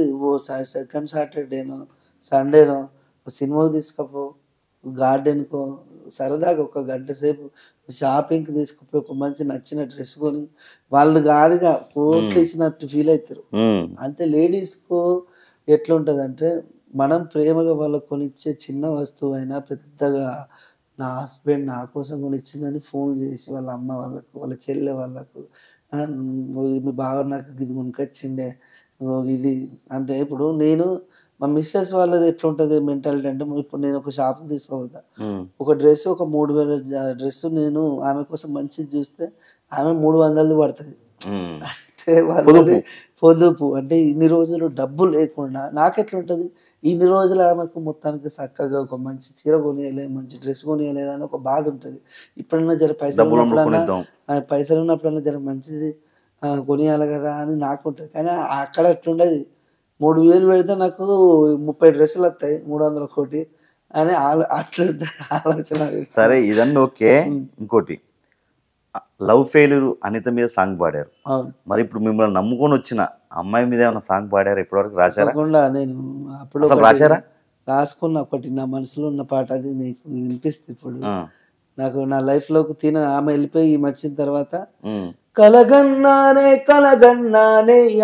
సెకండ్ సాటర్డేనో సండేనో సినిమాకి తీసుకపో, గార్డెన్కో సరదాగా ఒక గంట సేపు షాపింగ్కి తీసుకుపోయి ఒక మంచి నచ్చిన డ్రెస్ కొని, వాళ్ళు కాదుగా కోట్లు ఇచ్చినట్టు ఫీల్ అవుతారు. అంటే లేడీస్కు ఎట్లుంటుంది అంటే మనం ప్రేమగా వాళ్ళకు కొనిచ్చే చిన్న వస్తువు అయినా పెద్దగా నా హస్బెండ్ నా కోసం కొనిచ్చిందని ఫోన్ చేసి వాళ్ళ అమ్మ వాళ్ళకు, వాళ్ళ చెల్లె వాళ్ళకు, మీ బావ నాకు ఇది కొనుకొచ్చిండే ఇది అంటే. ఇప్పుడు నేను మా మిస్సెస్ వాళ్ళది ఎట్లుంటుంది మెంటాలిటీ అంటే, ఇప్పుడు నేను ఒక షాప్కి తీసుకోపోతా, ఒక డ్రెస్ ఒక 3000 డ్రెస్ నేను ఆమె కోసం మంచిది చూస్తే ఆమె 300 పడుతుంది. అంటే వాళ్ళది పొదుపు. అంటే ఇన్ని రోజులు డబ్బు లేకుండా నాకెట్లుంటుంది, ఇన్ని రోజులు ఆమెకు మొత్తానికి చక్కగా ఒక మంచి చీర కొనియలేదు, మంచి డ్రెస్ కొనియలేదు అని ఒక బాధ ఉంటుంది. ఇప్పుడన్నా జర పైసలు ఉన్నప్పుడన్నా జర మంచిది కొనియాలి కదా అని నాకు ఉంటుంది. కానీ అక్కడ అట్లుండదు, 3000 పెడితే నాకు 30 డ్రెస్సులు వస్తాయి, 300 కోటి అని అట్లుంటుంది ఆలోచన. సరే ఇదన్నీ ఓకే. ఇంకోటి లవ్ ఫెయిల్యూర్ అనిత మీద సాంగ్ పాడారు, మరి ఇప్పుడు మిమ్మల్ని నమ్ముకొని వచ్చిన అమ్మాయి మీద ఏమైనా సాంగ్ పాడారా ఇప్పటివరకు? రాశారా? నేను అప్పుడు రాశారా? రాసుకున్న ఒకటి నా మనసులో ఉన్న పాట, అది మీకు వినిపిస్తుంది. ఇప్పుడు నాకు నా లైఫ్లోకి ఆమె వెళ్ళిపోయి వచ్చిన తర్వాత కలగన్నానే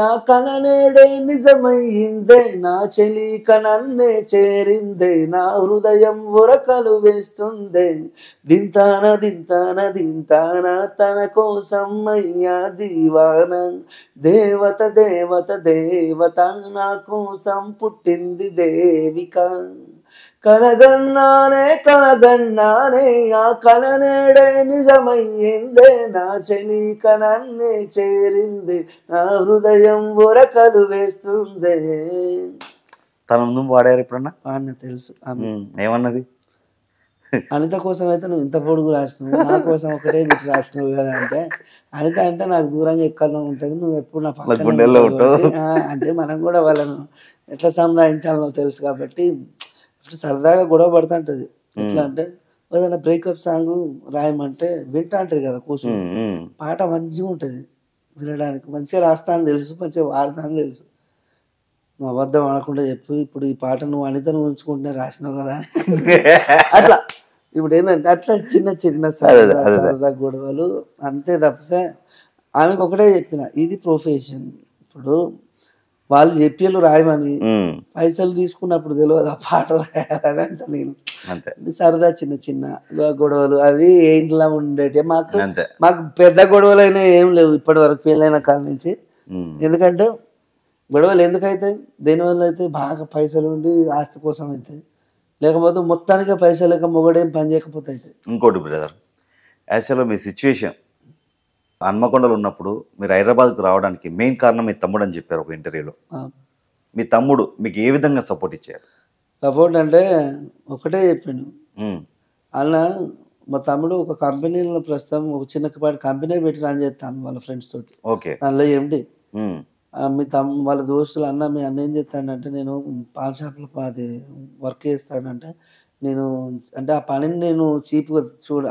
ఆ కల నేడే నిజమయ్యిందే, నా చెలి కనన్నే చేరిందే, నా హృదయం ఉరకలు వేస్తుందే, దింతాన తన కోసం అయ్యా దీవాన, దేవత నా కోసం పుట్టింది దేవిక. కలగన్నానే ఆ కల నేడే నిజమయ్యిందే, నా చెలి కనన్నే చేరింది, నా హృదయం ఉరకలు వేస్తుందే. తన ముందు పాడారు ఎప్పుడన్నా? పాడిన తెలుసు. ఏమన్నది? అనిత కోసం అయితే నువ్వు ఇంత పొడుగు రాసినావు, నా కోసం ఒకటే బిట్ రాసినావు కదా అంటే, అనిత అంటే నాకు దూరంగా ఎక్కడో ఉంటుంది, నువ్వు ఎప్పుడు నా నా పక్కనే గుండెల్లో ఉంటావు ఉంటావు. కాబట్టి అంటే మనం కూడా వాళ్ళను ఎట్లా సంధానించాలో తెలుసు కాబట్టి ఇప్పుడు సరదాగా గొడవ పడుతుంటది. ఎట్లా అంటే ఏదైనా బ్రేకప్ సాంగ్ రాయమంటే వింటా అంటది కదా కూర్చొని. ఉమ్, ఉమ్. పాట మంచిగా ఉంటుంది వినడానికి, మంచిగా రాస్తా అని తెలుసు, మంచిగా వాడతా అని తెలుసు. నువ్వు అబద్ధం అనకుండా చెప్పు, ఇప్పుడు ఈ పాట నువ్వు అనితను ఉంచుకుంటూనే రాసినావు కదా అని. అట్లా ఇప్పుడు ఏంటంటే అట్లా చిన్న చిన్న సరదా అదే. సరదా గొడవలు అంతే తప్పితే ఆమెకు ఒకటే చెప్పిన, ఇది ప్రొఫెషన్. ఇప్పుడు వాళ్ళు చెప్పేళ్ళు రాయమని ఉమ్, పైసలు తీసుకున్నప్పుడు తెలియదు ఆ పాట రాయాలని అంట నేను. అంతే సరదా చిన్న చిన్న గొడవలు అవి ఇంట్లో ఉండేటి. మాకు అంతే. మాకు పెద్ద గొడవలు అయినా ఏం లేవు ఇప్పటి వరకు పెళ్ళైన కాడ నుంచి. ఉమ్, ఎందుకంటే గొడవలు ఎందుకైతాయి, దేనివల్ల అయితే బాగా పైసలు ఉండి ఆస్తి కోసం అవుతాయి, లేకపోతే మొత్తానికే పైసలు లేక మొగడేం పని చేయకపోతే అవుతాయి. ఇంకోటి బ్రదర్, యాక్చువల్గా మీ సిచ్యువేషన్ హన్మకొండలో ఉన్నప్పుడు మీరు హైదరాబాద్కు రావడానికి మెయిన్ కారణం మీ తమ్ముడు అని చెప్పారు ఒక ఇంటర్వ్యూలో. మీ తమ్ముడు మీకు ఏ విధంగా సపోర్ట్ ఇచ్చారు? సపోర్ట్ అంటే ఒకటే చెప్పిండు ఉమ్, అన్న, మా తమ్ముడు ఒక కంపెనీలో ప్రస్తుతం ఒక చిన్నపాటి కంపెనీ పెట్టి రన్ చేస్తాను వాళ్ళ ఫ్రెండ్స్ తోటి. ఓకే. దానిలో ఎండి ఉమ్, మీ వాళ్ళ దోస్తులు, అన్న మీ అన్న ఏం చేస్తాడంటే నేను పాన్ షాప్లో అది వర్క్ చేస్తాడంటే, నేను అంటే ఆ పనిని నేను చీప్గా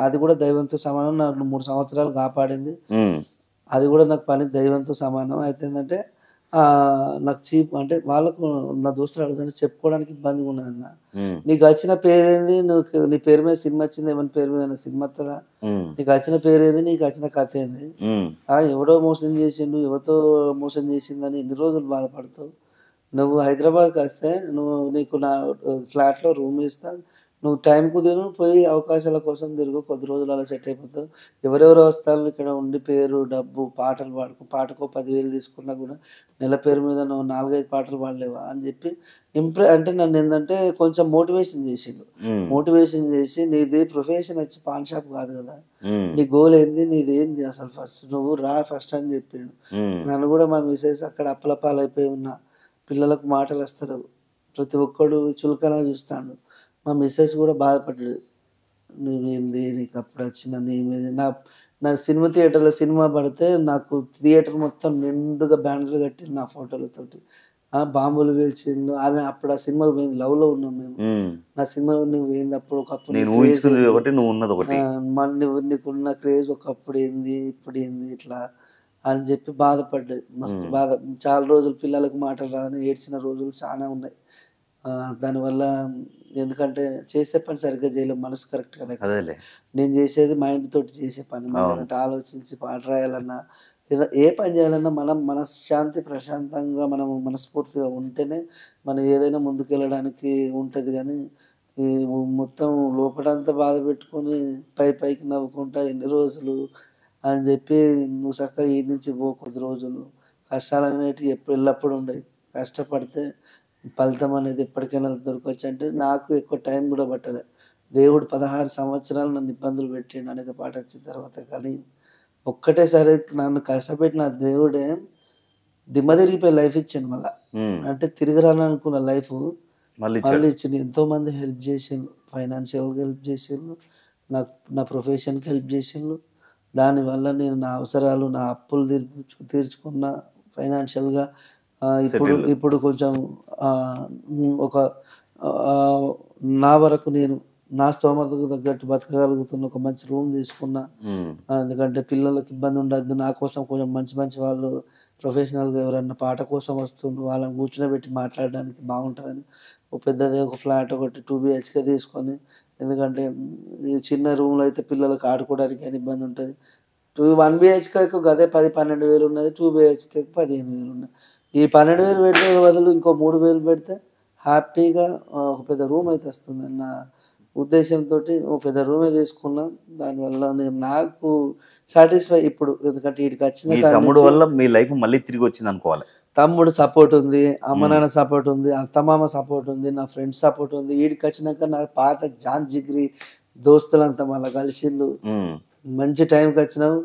అది కూడా దైవంతో సమానం, నాకు 3 సంవత్సరాలు కాపాడింది, ఉమ్, అది కూడా నాకు పని దైవంతో సమానం. అయితే ఏంటంటే నాకు చీప్ అంటే వాళ్ళకు నా దోస్తులు అడుగుతుంటే చెప్పుకోవడానికి ఇబ్బందిగా ఉన్నదన్న. ఉమ్, నీకు వచ్చిన పేరేంది, నువ్వు నీ పేరు మీద సినిమా వచ్చింది, ఏమైనా పేరు మీద సినిమా వస్తుందా, ఉమ్, నీకు వచ్చిన పేరు ఏంది, నీకు వచ్చిన కథ ఏంది, ఉమ్, ఎవడో మోసం చేసిండు, ఎవరితో మోసం చేసిందని ఎన్ని రోజులు బాధపడతావు. నువ్వు హైదరాబాద్కి వస్తే నీకు నా ఫ్లాట్లో రూమ్ ఇస్తా, నువ్వు టైంకు తిను, పోయి అవకాశాల కోసం తిరుగు, కొద్ది రోజులు అలా సెట్ అయిపోతావు. ఎవరెవరు వస్తారు ఇక్కడ ఉండి పేరు డబ్బు పాటలు పాడుకో, పాటకో 10,000 తీసుకున్నా కూడా నెల పేరు మీద నువ్వు 4-5 పాటలు పాడలేవా అని చెప్పి అంటే నన్ను ఏంటంటే కొంచెం మోటివేషన్ చేసిండు. ఉమ్, మోటివేషన్ చేసి నీది ప్రొఫెషన్ వచ్చి పాన్ షాప్ కాదు కదా, ఉమ్, నీ గోల్ ఏంది, నీది ఏంది అసలు, ఫస్ట్ నువ్వు రా ఫస్ట్ అని చెప్పిండు. ఉమ్, నన్ను కూడా మా మిసెస్ అక్కడ అప్పలపాలైపోయి ఉన్న పిల్లలకు మాటలు వస్తారు, ప్రతి ఒక్కడు చులకన చూస్తాడు. మా మిస్సెస్ కూడా బాధపడ్డాడు, నువ్వేంది నీకు అప్పుడు వచ్చిన నీ మీద నా సినిమా థియేటర్లో సినిమా పడితే నాకు థియేటర్ మొత్తం నిండుగా బ్యానర్లు కట్టిండు నా ఫోటోలతోటి, బాంబులు పేల్చిండు. ఆమె అప్పుడు ఆ సినిమాకి పోయింది, లవ్లో ఉన్నాం మేము. ఉమ్. నా సినిమా నువ్వు ఏంది అప్పుడు ఒకప్పుడు నేను నీ క్రేజ్ ఊహించుకున్నది ఏంది, ఒకటి, నువ్వు ఉన్నది ఒకటి. నీకున్న క్రేజ్ ఒకప్పుడు ఏంది ఇప్పుడు ఏంది ఇట్లా అని చెప్పి బాధపడ్డది, మస్తు బాధ. చాలా రోజులు పిల్లలకు మాటలు రాని ఏడ్చిన రోజులు చాలా ఉన్నాయి. దానివల్ల ఎందుకంటే చేసే పని సరిగ్గా చేయలేం, మనసు కరెక్ట్గా లేక. అదేలే. నేను చేసేది మైండ్ తోటి చేసే పని, మనం ఏదంటే ఆలోచించి పాట రాయాలన్నా ఏదో ఏ పని చేయాలన్నా మనం మనశ్శాంతి ప్రశాంతంగా మనం మనస్ఫూర్తిగా ఉంటేనే మనం ఏదైనా ముందుకెళ్ళడానికి ఉంటుంది. కానీ ఈ మొత్తం లోపలంతా బాధ పెట్టుకొని పైకి నవ్వుకుంటా ఎన్ని రోజులు అని చెప్పి నువ్వు చక్కగా ఈ నుంచి పో, కొద్ది రోజులు కష్టాలు అనేటివి ఎల్లప్పుడు ఉండవు, కష్టపడితే ఫలితం అనేది ఎప్పటికైనా దొరకవచ్చు. అంటే నాకు ఎక్కువ టైం కూడా పట్టలేదు, దేవుడు 16 సంవత్సరాలు నన్ను ఇబ్బందులు పెట్టిండు అనేది పాట వచ్చిన తర్వాత. కానీ ఒక్కటేసారి నన్ను కష్టపెట్టిన దేవుడే దిమ్మ తిరిగిపోయి లైఫ్ ఇచ్చిండు మళ్ళీ. ఉమ్, అంటే తిరగరాలనుకున్న లైఫ్ మళ్ళీ మళ్ళీ ఇచ్చిండు. ఎంతోమంది హెల్ప్ చేసిండు, ఫైనాన్షియల్గా హెల్ప్ చేసిండు, నా ప్రొఫెషన్కి హెల్ప్ చేసిండు. దానివల్ల నేను నా అవసరాలు నా అప్పులు తీర్చుకున్న ఫైనాన్షియల్గా. ఇప్పుడు కొంచెం ఒక నా వరకు నేను నా స్తోమతకు తగ్గట్టు బతకగలుగుతున్న, ఒక మంచి రూమ్ తీసుకున్నా. ఉమ్, ఎందుకంటే పిల్లలకి ఇబ్బంది ఉండద్దు, నా కోసం కొంచెం మంచి మంచి వాళ్ళు ప్రొఫెషనల్గా ఎవరన్నా పాట కోసం వస్తుండ్రు, వాళ్ళని కూర్చోబెట్టి మాట్లాడడానికి బాగుంటుందని ఒక పెద్దది ఒక ఫ్లాట్ ఒకటి 2 BHK తీసుకొని. ఎందుకంటే ఈ చిన్న రూమ్లో అయితే పిల్లలకు ఆడుకోవడానికి అని ఇబ్బంది ఉంటుంది. 1 BHKకు గదే 10-12 వేలు ఉన్నది, 2 BHKకు 15 వేలు ఉన్నది. ఈ 12,000 పెట్టే బదులు ఇంకో 3,000 పెడితే హ్యాపీగా ఒక పెద్ద రూమ్ అయితే వస్తుంది అన్న ఉద్దేశంతో ఒక పెద్ద రూమే తీసుకున్నాం. దానివల్ల నాకు సాటిస్ఫై ఇప్పుడు, ఎందుకంటే వీడికి వచ్చిన మీ తమ్ముడు వల్ల మీ లైఫ్ మళ్ళీ తిరిగి వచ్చింది అనుకోవాలి. తమ్ముడు సపోర్ట్ ఉంది, అమ్మ నాన్న సపోర్ట్ ఉంది, అత్తమామ సపోర్ట్ ఉంది, నా ఫ్రెండ్స్ సపోర్ట్ ఉంది. వీడికి వచ్చినాక నా పాత జాన్ జిగ్రీ దోస్తులంతా మళ్ళీ కలిసిండు, ఉమ్, మంచి టైంకి వచ్చినావు,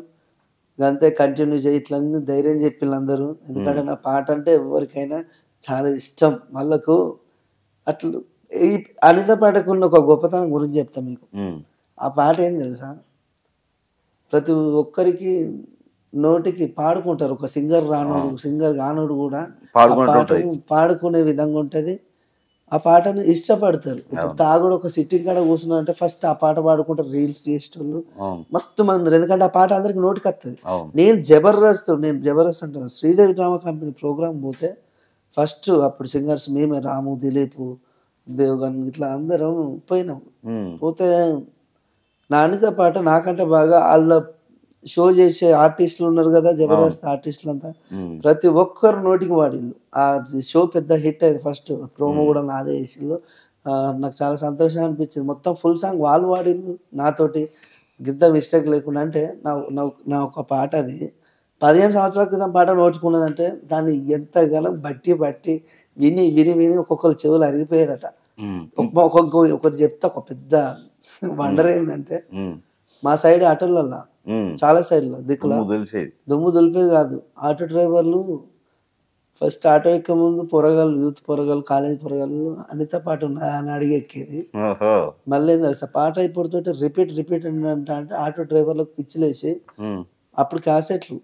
అంతే కంటిన్యూ చేయి ఇట్లన్నీ ధైర్యం చెప్పిళ్ళు అందరూ. ఎందుకంటే నా పాట అంటే ఎవరికైనా చాలా ఇష్టం. వాళ్ళకు అట్లా ఈ అనిత పాటకు ఉన్న ఒక గొప్పతనం గురించి చెప్తా మీకు. ఉమ్, ఆ పాట ఏం తెలుసా, ప్రతి ఒక్కరికి నోటికి పాడుకుంటారు. ఒక సింగర్ కానోడు కూడా ఆ పాడుకున్నట్టు ఉంటది. పాటను పాడుకునే విధంగా ఉంటుంది. ఆ పాటను ఇష్టపడతారు. ఇప్పుడు తాగుడు ఒక సిట్టింగ్ కాడ కూర్చున్నారంటే ఫస్ట్ ఆ పాట పాడుకుంటారు. రీల్స్ చేసేటోళ్ళు అవును మస్తు మంది ఉన్నారు. ఎందుకంటే ఆ పాట అందరికి నోటికి వస్తుంది. అవును నేను జబర్దస్త్ అంటాను. శ్రీదేవి డ్రామా కంపెనీ ప్రోగ్రామ్ పోతే ఫస్ట్ అప్పుడు సింగర్స్ మేమే, రాము, దిలీప్, దేవగన్ ఇట్లా అందరం పోయినాం. ఉమ్, పోతే నా అనిత పాట నాకంటే బాగా వాళ్ళ షో చేసే ఆర్టిస్టులు ఉన్నారు కదా, జబర్దస్త్ ఆర్టిస్టులు అంతా ఉమ్, ప్రతి ఒక్కరు నోటికి వాడిళ్ళు. ఆ షో పెద్ద హిట్ అయింది. ఫస్ట్ ప్రోమో కూడా నాదే వేసిళ్ళు. నాకు చాలా సంతోషం అనిపించింది. మొత్తం ఫుల్ సాంగ్ వాళ్ళు వాడిళ్ళు నాతోటి, గిద్ద మిస్టేక్ లేకుండా. అంటే నా ఒక పాట అది 15 సంవత్సరాల క్రితం పాట నోచుకున్నదంటే దాన్ని ఎంతగానో బట్టి బట్టి విని విని విని ఒక్కొక్కరు చెవులు అరిగిపోయేదట. ఉమ్, ఒకటి చెప్తే ఒక పెద్ద వండర్ ఏంటంటే, ఉమ్, మా సైడ్ ఆటోలల్లో ఉమ్. చాలా సైడ్లో దిక్కుల దుమ్ము తెలిసేది. దుమ్ము దులిపేది కాదు. ఆటో డ్రైవర్లు ఫస్ట్ ఆటో ఎక్క ముందు పొరగాళ్ళు, యూత్ పొరగాళ్ళు, కాలేజ్ పొరగాళ్ళు అనిత పాట ఉన్నదా అని అడిగి ఎక్కేది. ఓహో. మళ్ళీ ఏం తెలుసా, పాట అయిపోతుంటే రిపీట్ అంటే ఆటో డ్రైవర్లకు పిచ్చిలేసి ఉమ్, అప్పుడు క్యాసెట్లు,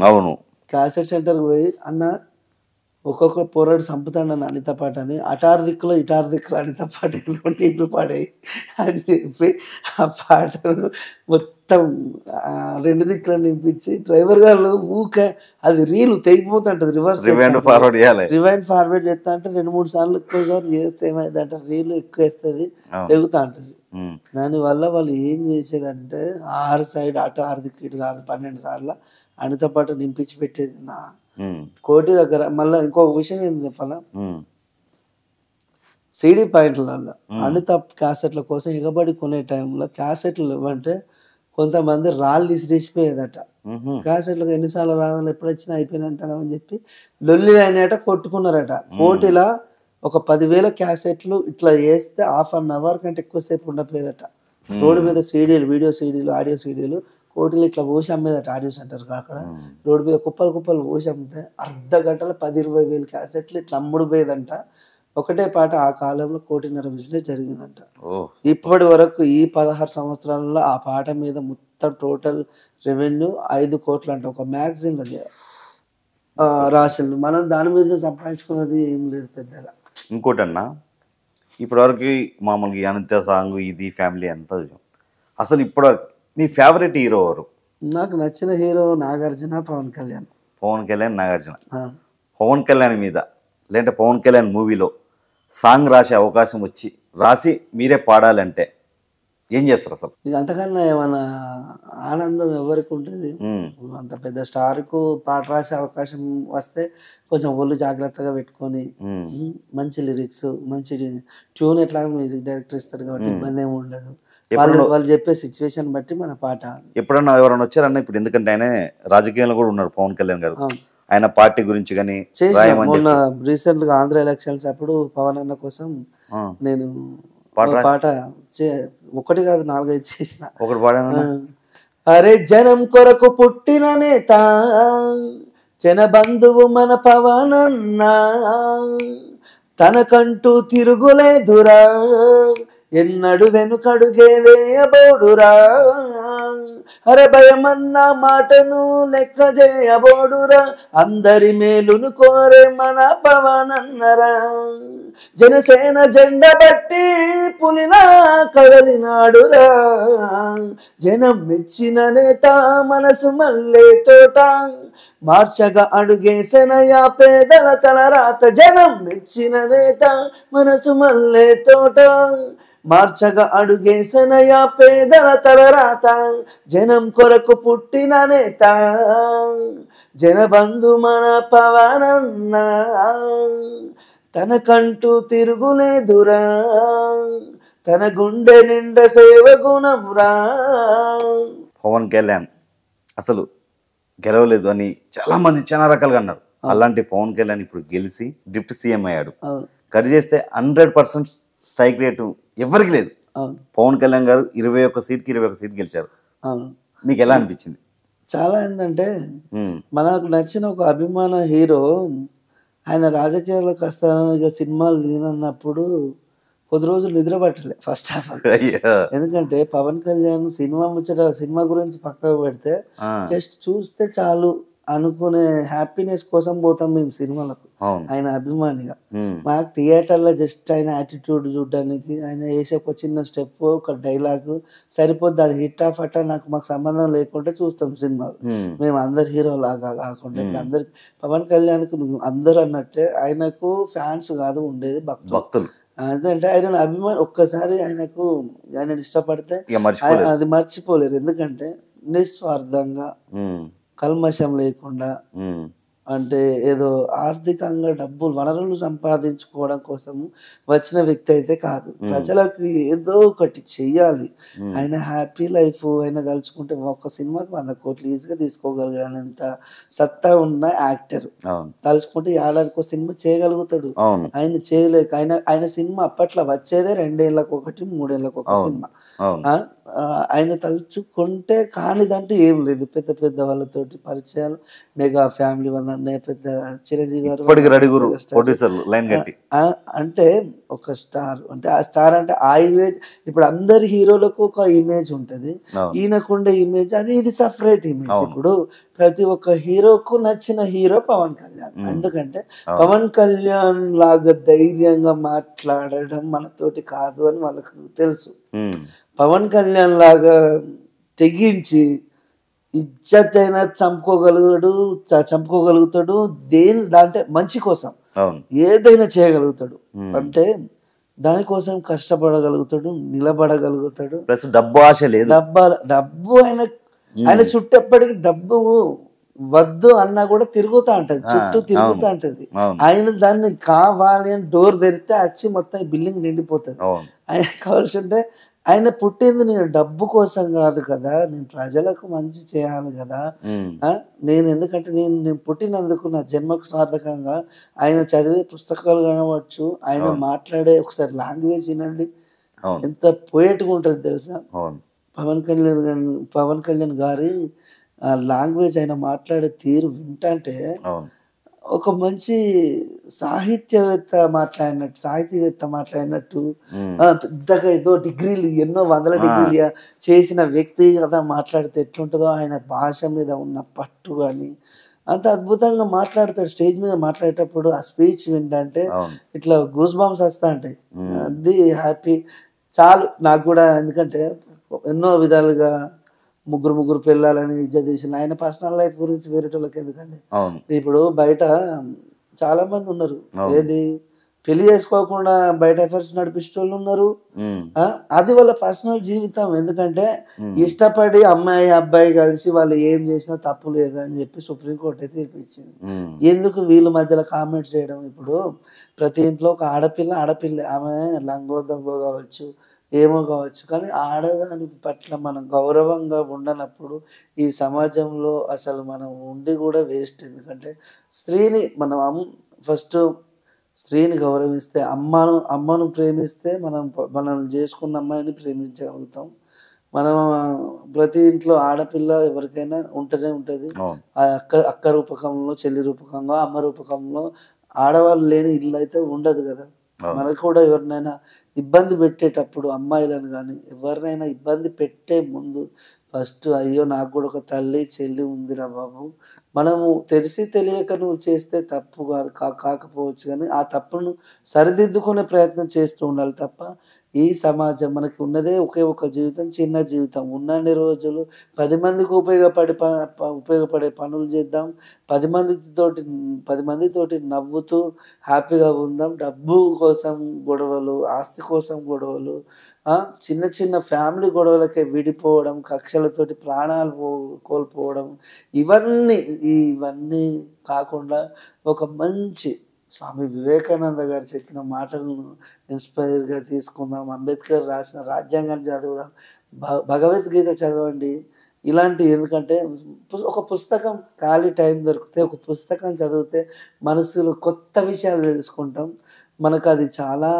అవును క్యాసెట్ సెంటర్కి పోయి అన్న ఒక్కొక్క పోరాడు చంపుతాడు అన్న అనిత పాట అని, అటారు దిక్కులో ఇటారు దిక్కులో అనిత పాట టింపు పాడాయి అని చెప్పి ఆ పాటను మొత్తం రెండు దిక్కులు నింపించి డ్రైవర్ గారు ఊకే అది రీలు తెగిపోతుంటది. రివైండ్ ఫార్వర్డ్ చేయాలి. రివైండ్ ఫార్వర్డ్ చేస్తా అంటే 2-3 సార్లు ఎక్కువసార్లు చేస్తే ఏమైందంటే రీలు ఎక్కువ వేస్తుంది, తెగుతా ఉంటుంది. ఉమ్, దానివల్ల వాళ్ళు ఏం చేసేదంటే 6 సైడ్ అటు 6 దిక్కు ఇటు 12 సార్లు అనిత పాట నింపించి పెట్టేది నా ఉమ్, కోటి దగ్గర. మళ్ళీ ఇంకొక విషయం ఏంది చెప్పాలా, ఉమ్, సీడీ పాయింట్లలో అనిత క్యాసెట్ల కోసం ఎగబడి కొనే టైంలో క్యాసెట్లు ఇవ్వంటే కొంతమంది రాళ్ళు ఇసిరేసిపోయేదట. ఉహు, క్యాసెట్లకు ఎన్నిసార్లు రావాలి, ఎప్పుడు వచ్చినా అయిపోయిందంటాను అని చెప్పి లొల్లి అయినట, కొట్టుకున్నారట. కోటిలా ఒక 10,000 క్యాసెట్లు ఇట్లా వేస్తే ½ అన్ అవర్ కంటే ఎక్కువసేపు ఉండపోయేదట. రోడ్డు మీద సీడీలు, వీడియో సీడీలు, ఆడియో సీడీలు కోటిలు ఇట్లా పోసి అమ్మేదట. ఆడియో సెంటర్ అక్కడ రోడ్డు మీద కుప్పలు పోసి అమ్మితే అర్ధ గంటలో 10-20 వేలు క్యాసెట్లు ఇట్లా అమ్ముడు పోయేదంట. ఒకటే పాట ఆ కాలంలో 1.5 కోటి బిజినెస్ జరిగిందంట. ఓ, ఇప్పటి వరకు ఈ 16 సంవత్సరాలలో ఆ పాట మీద మొత్తం టోటల్ రెవెన్యూ 5 కోట్లు అంట. ఒక మ్యాగజైన్లో రాసిండు. మనం దాని మీద సంపాదించుకున్నది ఏం లేదు పెద్దగా. ఇంకోటన్నా, ఇప్పటివరకు మామూలుగా ఈ అనిత్య సాంగ్ ఇది ఫ్యామిలీ అంతా చూసాం. అసలు ఇప్పటివరకు మీ ఫేవరెట్ హీరో ఎవరు? నాకు నచ్చిన హీరో నాగార్జున, పవన్ కళ్యాణ్. పవన్ కళ్యాణ్, నాగార్జున. ఆ, పవన్ కళ్యాణ్ మీద లేదంటే పవన్ కళ్యాణ్ మూవీలో సాంగ్ రాసే అవకాశం వచ్చి రాసి మీరే పాడాలంటే ఏం చేస్తారు అసలు? ఇది అంతకన్నా ఏమైనా ఆనందం ఎవరికి ఉంటుంది? ఉమ్, అంత పెద్ద స్టార్కు పాట రాసే అవకాశం వస్తే కొంచెం ఒళ్ళు జాగ్రత్తగా పెట్టుకొని ఉమ్, మంచి లిరిక్స్, మంచి ట్యూన్, ఎట్లా మ్యూజిక్ డైరెక్టర్ ఇస్తారు కాబట్టి ఇబ్బంది ఏమి ఉండదు. ఎప్పుడు వాళ్ళు చెప్పే సిచ్యువేషన్ బట్టి మన పాట. ఎప్పుడన్నా ఎవరైనా వచ్చారన్న ఇప్పుడు, ఎందుకంటే ఆయన రాజకీయంలో కూడా ఉన్నారు పవన్ కళ్యాణ్ గారు, ఆయన పార్టీ గురించి కానీ చేసిన మొన్న రీసెంట్ గా ఆంధ్ర ఎలక్షన్స్ అప్పుడు పవన్ అన్న కోసం నేను పాట ఒకటి కాదు 4-5 చేసిన. ఒకటి పాడాను. అరే జనం కొరకు పుట్టిన నేత, జన బంధువు మన పవన్ అన్న, తనకంటూ తిరుగులేదురా, ఎన్నడు వెనుకడుగే వేయబోడురా, అరే భయమన్న మాటను లెక్క చేయబోడురా, అందరి మేలును కోరే మన పవన్ అన్నరా, జనసేన జెండా బట్టి పులిలా కదలినాడురా, జనం మెచ్చిన నేత మనసు మల్లె తోట, మార్చగా అడుగేసెనయా పేదల తలరాత, జనం మెచ్చిన నేత మనసు మల్లె తోట, మార్చగా అడుగేసెనయా పేదల తలరాత, జనం కొరకు పుట్టిన నేత, జనబంధు మన పవన్ అన్న, తనకంటూ తిరుగులేదురా, తన గుండె నిండా సేవ గుణం రా. పవన్ కళ్యాణ్ అసలు గెలవలేదు అని చాలా మంది చాలా రకాలుగా అన్నారు. అలాంటి పవన్ కళ్యాణ్ ఇప్పుడు గెలిచి డిప్యూటీ సీఎం అయ్యాడు. కట్ చేస్తే 100% స్ట్రైక్ రేటు ఎవరికి లేదు. పవన్ కళ్యాణ్ గారు 21 సీట్కి 21 సీట్ గెలిచారు. మీకు ఎలా అనిపించింది? చాలా ఏంటంటే మనకు నచ్చిన ఒక అభిమాన హీరో ఆయన రాజకీయాలకు వస్తాను, ఇక సినిమాలు తీనన్నప్పుడు కొద్ది రోజులు నిద్ర పట్టలే ఫస్ట్ హాఫ్. అయ్యో. ఎందుకంటే పవన్ కళ్యాణ్ సినిమా ముచ్చట సినిమా గురించి పక్కకు పెడితే జస్ట్ చూస్తే చాలు అనుకునే హ్యాపీనెస్ కోసం పోతాం మేము సినిమాలకు, అవును. ఆయన అభిమానిగా. మాకు థియేటర్లో జస్ట్ ఆయన యాటిట్యూడ్ చూడడానికి, ఆయన వేసే ఒక చిన్న స్టెప్, ఒక డైలాగు సరిపోద్ది. అది హిట్ ఆఫ్ అట్ట మాకు సంబంధం లేకుంటే చూస్తాం సినిమాలు. మేము అందరు హీరో లాగా కాకుండా ఇప్పుడు అందరికి పవన్ కళ్యాణ్కి అందరూ అన్నట్టే ఆయనకు ఫ్యాన్స్ కాదు ఉండేది, భక్తులు. అదంటే ఆయన అభిమాని ఒక్కసారి ఆయనకు ఆయన ఇష్టపడితే అది మర్చిపోలేరు. ఎందుకంటే నిస్వార్థంగా కల్మషం లేకుండా, అంటే ఏదో ఆర్థికంగా డబ్బులు వనరులు సంపాదించుకోవడం కోసం వచ్చిన వ్యక్తి అయితే కాదు. ప్రజలకు ఏదో ఒకటి చెయ్యాలి, ఆయన హ్యాపీ లైఫ్ ఆయన తలుచుకుంటే ఒక సినిమాకి 100 కోట్లు ఈజీగా తీసుకోగలిగినంత సత్తా ఉన్న యాక్టర్. తలుచుకుంటే ఏడాదికి సినిమా చేయగలుగుతాడు. ఆయన చేయలేక ఆయన సినిమా అప్పట్లో వచ్చేదే 2 ఏళ్ళకు ఒకటి 3 ఏళ్ళకు ఒక సినిమా. ఆయన తలుచుకుంటే కానిదంటే ఏం లేదు. పెద్ద పెద్ద వాళ్ళతోటి పరిచయాలు, మెగా ఫ్యామిలీ వల్ల పెద్ద చిరంజీవి గారు అంటే ఒక స్టార్. అంటే ఆ స్టార్ అంటే ఆ ఇమేజ్ ఇప్పుడు అందరి హీరోలకు ఒక ఇమేజ్ ఉంటుంది, ఈయనకుండే ఇమేజ్ అది ఇది సపరేట్ ఇమేజ్. ఇప్పుడు ప్రతి ఒక్క హీరోకు నచ్చిన హీరో పవన్ కళ్యాణ్. ఎందుకంటే పవన్ కళ్యాణ్ లాగా ధైర్యంగా మాట్లాడడం మనతోటి కాదు అని వాళ్ళకు తెలుసు. పవన్ కళ్యాణ్ లాగా తెగించి ఇజ్జత్ అయినా చంపుకోగలుగుతాడు దాంటే మంచి కోసం ఏదైనా చేయగలుగుతాడు. అంటే దానికోసం కష్టపడగలుగుతాడు, నిలబడగలుగుతాడు. డబ్బు ఆశ లేదు. డబ్బు ఆయన చుట్టప్పటికి డబ్బు వద్దు అన్నా కూడా తిరుగుతా ఉంటది, చుట్టూ తిరుగుతా ఉంటది. ఆయన దాన్ని కావాలి అని డోర్ తెరిస్తే వచ్చి మొత్తం బిల్డింగ్ నిండిపోతుంది. ఆయన కావాల్సి ఉంటే ఆయన పుట్టింది నేను డబ్బు కోసం కాదు కదా, నేను ప్రజలకు మంచి చేయాలి కదా. నేను ఎందుకంటే నేను పుట్టినందుకు నా జన్మకు సార్థకంగా ఆయన చదివే పుస్తకాలు కావచ్చు, ఆయన మాట్లాడే ఒకసారి లాంగ్వేజ్ వినండి, ఎంత పోయేట్గా ఉంటుంది తెలుసా. పవన్ కళ్యాణ్ గారి లాంగ్వేజ్, ఆయన మాట్లాడే తీరు వింటంటే ఒక మంచి సాహిత్యవేత్త మాట్లాడినట్టు పెద్దగా ఏదో డిగ్రీలు ఎన్నో 100 డిగ్రీలు చేసిన వ్యక్తి కదా మాట్లాడితే ఎట్లుంటుందో, ఆయన భాష మీద ఉన్న పట్టు కానీ అంత అద్భుతంగా మాట్లాడతాడు. స్టేజ్ మీద మాట్లాడేటప్పుడు ఆ స్పీచ్ వింటంటే ఇట్లా గూస్ బంప్స్ వస్తా ఉంటాయి. అది హ్యాపీ చాలు నాకు కూడా. ఎందుకంటే ఎన్నో విధాలుగా ముగ్గురు పెళ్ళాలని ఇజ్జత్ చేసిన ఆయన పర్సనల్ లైఫ్ గురించి వేరేటోళ్ళకి ఎందుకండి. ఇప్పుడు బయట చాలా మంది ఉన్నారు, ఏది పెళ్లి చేసుకోకుండా బయట ఎఫర్ట్స్ నడిపించే వాళ్ళు ఉన్నారు. అది వాళ్ళ పర్సనల్ జీవితం. ఎందుకంటే ఇష్టపడి అమ్మాయి అబ్బాయి కలిసి వాళ్ళు ఏం చేసినా తప్పు లేదని చెప్పి సుప్రీంకోర్టు తీర్పు ఇచ్చింది. ఎందుకు వీళ్ళ మధ్యలో కామెంట్స్ చేయడం. ఇప్పుడు ప్రతి ఇంట్లో ఒక ఆడపిల్ల ఆమె లంగో దొంగో కావచ్చు, ఏమో కావచ్చు, కానీ ఆడదాని పట్ల మనం గౌరవంగా ఉండనప్పుడు ఈ సమాజంలో అసలు మనం ఉండి కూడా వేస్ట్. ఎందుకంటే స్త్రీని ఫస్ట్ స్త్రీని గౌరవిస్తే, అమ్మను ప్రేమిస్తే మనం చేసుకున్న అమ్మాయిని ప్రేమించగలుగుతాం. మనం ప్రతి ఇంట్లో ఆడపిల్ల ఎవరికైనా ఉంటూనే ఉంటుంది. అక్క రూపకంలో, చెల్లి రూపకంలో, అమ్మ రూపకంలో ఆడవాళ్ళు లేని ఇల్లు అయితే ఉండదు కదా. మనకు కూడా ఎవరినైనా ఇబ్బంది పెట్టేటప్పుడు అమ్మాయిలను కానీ ఎవరినైనా ఇబ్బంది పెట్టే ముందు ఫస్ట్ అయ్యో నాకు కూడా ఒక తల్లి చెల్లి ఉందిరా బాబు, మనము తెలిసి తెలియక నువ్వు చేస్తే తప్పు కాకపోవచ్చు, కానీ ఆ తప్పును సరిదిద్దుకునే ప్రయత్నం చేస్తూ ఉండాలి తప్ప ఈ సమాజం మనకి ఉన్నదే ఒకే ఒక జీవితం, చిన్న జీవితం. ఉన్నన్ని రోజులు 10 మందికి ఉపయోగపడే పనులు చేద్దాం, 10 మందితోటి నవ్వుతూ హ్యాపీగా ఉందాం. డబ్బు కోసం గొడవలు, ఆస్తి కోసం గొడవలు, చిన్న చిన్న ఫ్యామిలీ గొడవలకే విడిపోవడం, కక్షలతోటి ప్రాణాలు కోల్పోవడం, ఇవన్నీ కాకుండా ఒక మంచి స్వామి వివేకానంద గారు చెప్పిన మాటలను ఇన్స్పైర్గా తీసుకుందాం. అంబేద్కర్ రాసిన రాజ్యాంగాన్ని చదువుదాం, భగవద్గీత చదవండి. ఇలాంటి ఎందుకంటే ఒక పుస్తకం ఖాళీ టైం దొరికితే ఒక పుస్తకం చదివితే మనసులో కొత్త విషయాలు తెలుసుకుంటాం. మనకు అది చాలా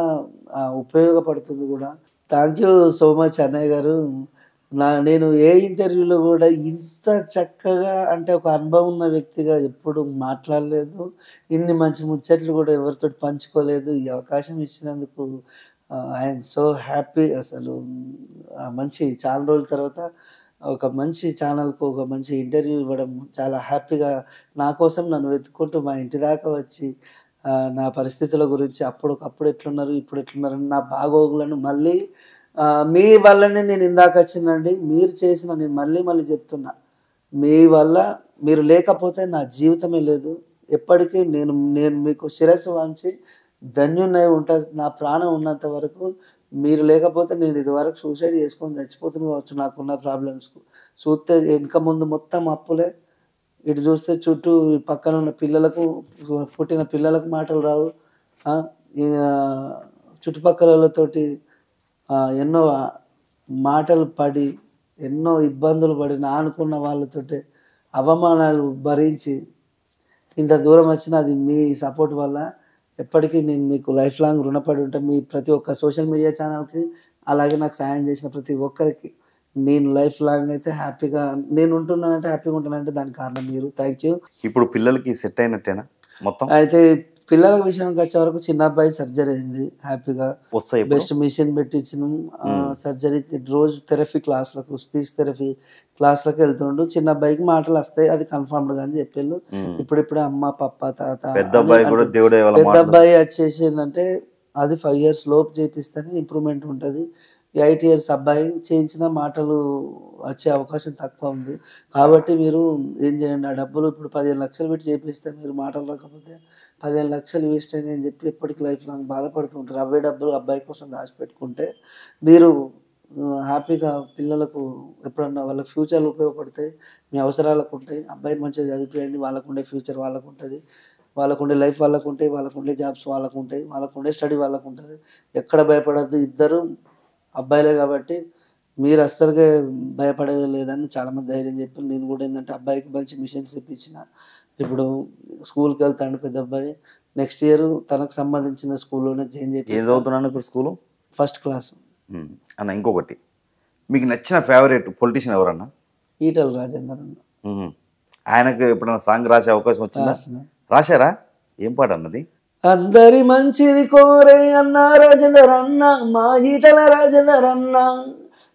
ఉపయోగపడుతుంది కూడా. థ్యాంక్ యూ సో మచ్ అన్నయ్య గారు. నేను ఏ ఇంటర్వ్యూలో కూడా ఇంత చక్కగా, అంటే ఒక అనుభవం ఉన్న వ్యక్తిగా ఎప్పుడు మాట్లాడలేదు. ఇన్ని మంచి ముచ్చట్లు కూడా ఎవరితో పంచుకోలేదు. ఈ అవకాశం ఇచ్చినందుకు ఐఎమ్ సో హ్యాపీ అసలు. మంచి చాలా రోజుల తర్వాత ఒక మంచి ఛానల్‌కు ఒక మంచి ఇంటర్వ్యూ ఇవ్వడం చాలా హ్యాపీగా, నా కోసం నన్ను వెతుక్కుంటూ మా ఇంటి దాకా వచ్చి నా పరిస్థితుల గురించి అప్పటికప్పుడు ఎట్లున్నారు, ఇప్పుడు ఎట్లున్నారని నా బాగోగులను మళ్ళీ మీ వల్లనే నేను ఇందాక వచ్చిందండి. మీరు చేసిన, నేను మళ్ళీ మళ్ళీ చెప్తున్నా, మీ వల్ల మీరు లేకపోతే నా జీవితమే లేదు. ఎప్పటికీ నేను నేను మీకు శిరస్సు వంచి ధన్యున్నై ఉంటా. నా ప్రాణం ఉన్నంత వరకు మీరు లేకపోతే నేను ఇదివరకు సూసైడ్ చేసుకొని చచ్చిపోతున్నా కావచ్చు నాకున్న ప్రాబ్లమ్స్‌కు. చూస్తే వెనక ముందు మొత్తం అప్పులే. ఇటు చూస్తే చుట్టూ పక్కన ఉన్న పిల్లలకు, పుట్టిన పిల్లలకు మాటలు రావు. ఇగ చుట్టుపక్కలోళ్ళతోటి ఎన్నో మాటలు పడి, ఎన్నో ఇబ్బందులు పడి, నా అనుకున్న వాళ్ళతోటి అవమానాలు భరించి ఇంత దూరం వచ్చిన అది మీ సపోర్ట్ వల్ల. ఎప్పటికీ నేను మీకు లైఫ్ లాంగ్ రుణపడి ఉంటా. మీ ప్రతి ఒక్క సోషల్ మీడియా ఛానల్‌కి, అలాగే నాకు సాయం చేసిన ప్రతి ఒక్కరికి నేను లైఫ్ లాంగ్ అయితే హ్యాపీగా నేను ఉంటున్నానంటే, హ్యాపీగా ఉంటానంటే దానికి కారణం మీరు. Thank you. ఇప్పుడు పిల్లలకి సెట్ అయినట్టేనా మొత్తం? అయితే పిల్లల విషయానికి వచ్చే వరకు చిన్న అబ్బాయి సర్జరీ అయింది హ్యాపీగా. వస్తాయి బెస్ట్ మిషన్ పెట్టించినాం. సర్జరీకి రోజు థెరపీ క్లాసులకు, స్పీచ్ థెరపీ క్లాసులకు వెళ్తుండు. చిన్న అబ్బాయికి మాటలు వస్తాయి, అది కన్ఫర్మ్డ్గా అని చెప్పారు. ఇప్పుడిప్పుడే అమ్మ పప్ప తాత. పెద్ద అబ్బాయి కూడా దేవుడే పెద్ద అబ్బాయి వచ్చేసి ఏంటంటే అది 5 years లోపు చేపిస్తేనే ఇంప్రూవ్మెంట్ ఉంటుంది. 8 years అబ్బాయి చేయించిన మాటలు వచ్చే అవకాశం తక్కువ ఉంది. కాబట్టి మీరు ఏం చేయండి, ఆ డబ్బులు ఇప్పుడు 15 లక్షలు పెట్టి చేపిస్తే మీరు మాటలు రాకపోతే 15 లక్షలు వేస్ట్ అయింది అని చెప్పి ఎప్పటికీ లైఫ్ లాంగ్ బాధపడుతూ ఉంటారు. అవే డబ్బులు అబ్బాయి కోసం దాచిపెట్టుకుంటే మీరు హ్యాపీగా పిల్లలకు ఎప్పుడన్నా వాళ్ళ ఫ్యూచర్లు ఉపయోగపడతాయి, మీ అవసరాలకు ఉంటాయి. అబ్బాయిని మంచిగా చదివించండి, వాళ్ళకుండే ఫ్యూచర్ వాళ్ళకు ఉంటుంది, వాళ్ళకుండే లైఫ్ వాళ్ళకు ఉంటాయి, వాళ్ళకుండే జాబ్స్ వాళ్ళకు ఉంటాయి, వాళ్ళకుండే స్టడీ వాళ్ళకు ఉంటుంది. ఎక్కడ భయపడద్దు, ఇద్దరు అబ్బాయిలే కాబట్టి మీరు అస్సలుగా భయపడేది లేదని చాలామంది ధైర్యం చెప్పి, నేను కూడా ఏంటంటే అబ్బాయికి మంచి మిషన్స్ ఇప్పించిన. ఇప్పుడు స్కూల్కి వెళ్తాడు పెద్ద అబ్బాయి. నెక్స్ట్ ఇయర్ తనకు సంబంధించిన స్కూల్లోనే జాయిన్ చేసి. ఏం చదువుతున్నాను ఇప్పుడు స్కూలు? First class. అన్న ఇంకొకటి, మీకు నచ్చిన ఫేవరెట్ పొలిటీషియన్ ఎవరన్నా? ఈటల రాజేందర్ అన్న. ఆయనకు ఎప్పుడైనా సాంగ్ రాసే అవకాశం వచ్చిందా? రాశారా? ఏం పాట అన్నది? అందరి మంచిని కోరే అన్న రాజేందర్ అన్న, మా ఈటల రాజేందర్ అన్న,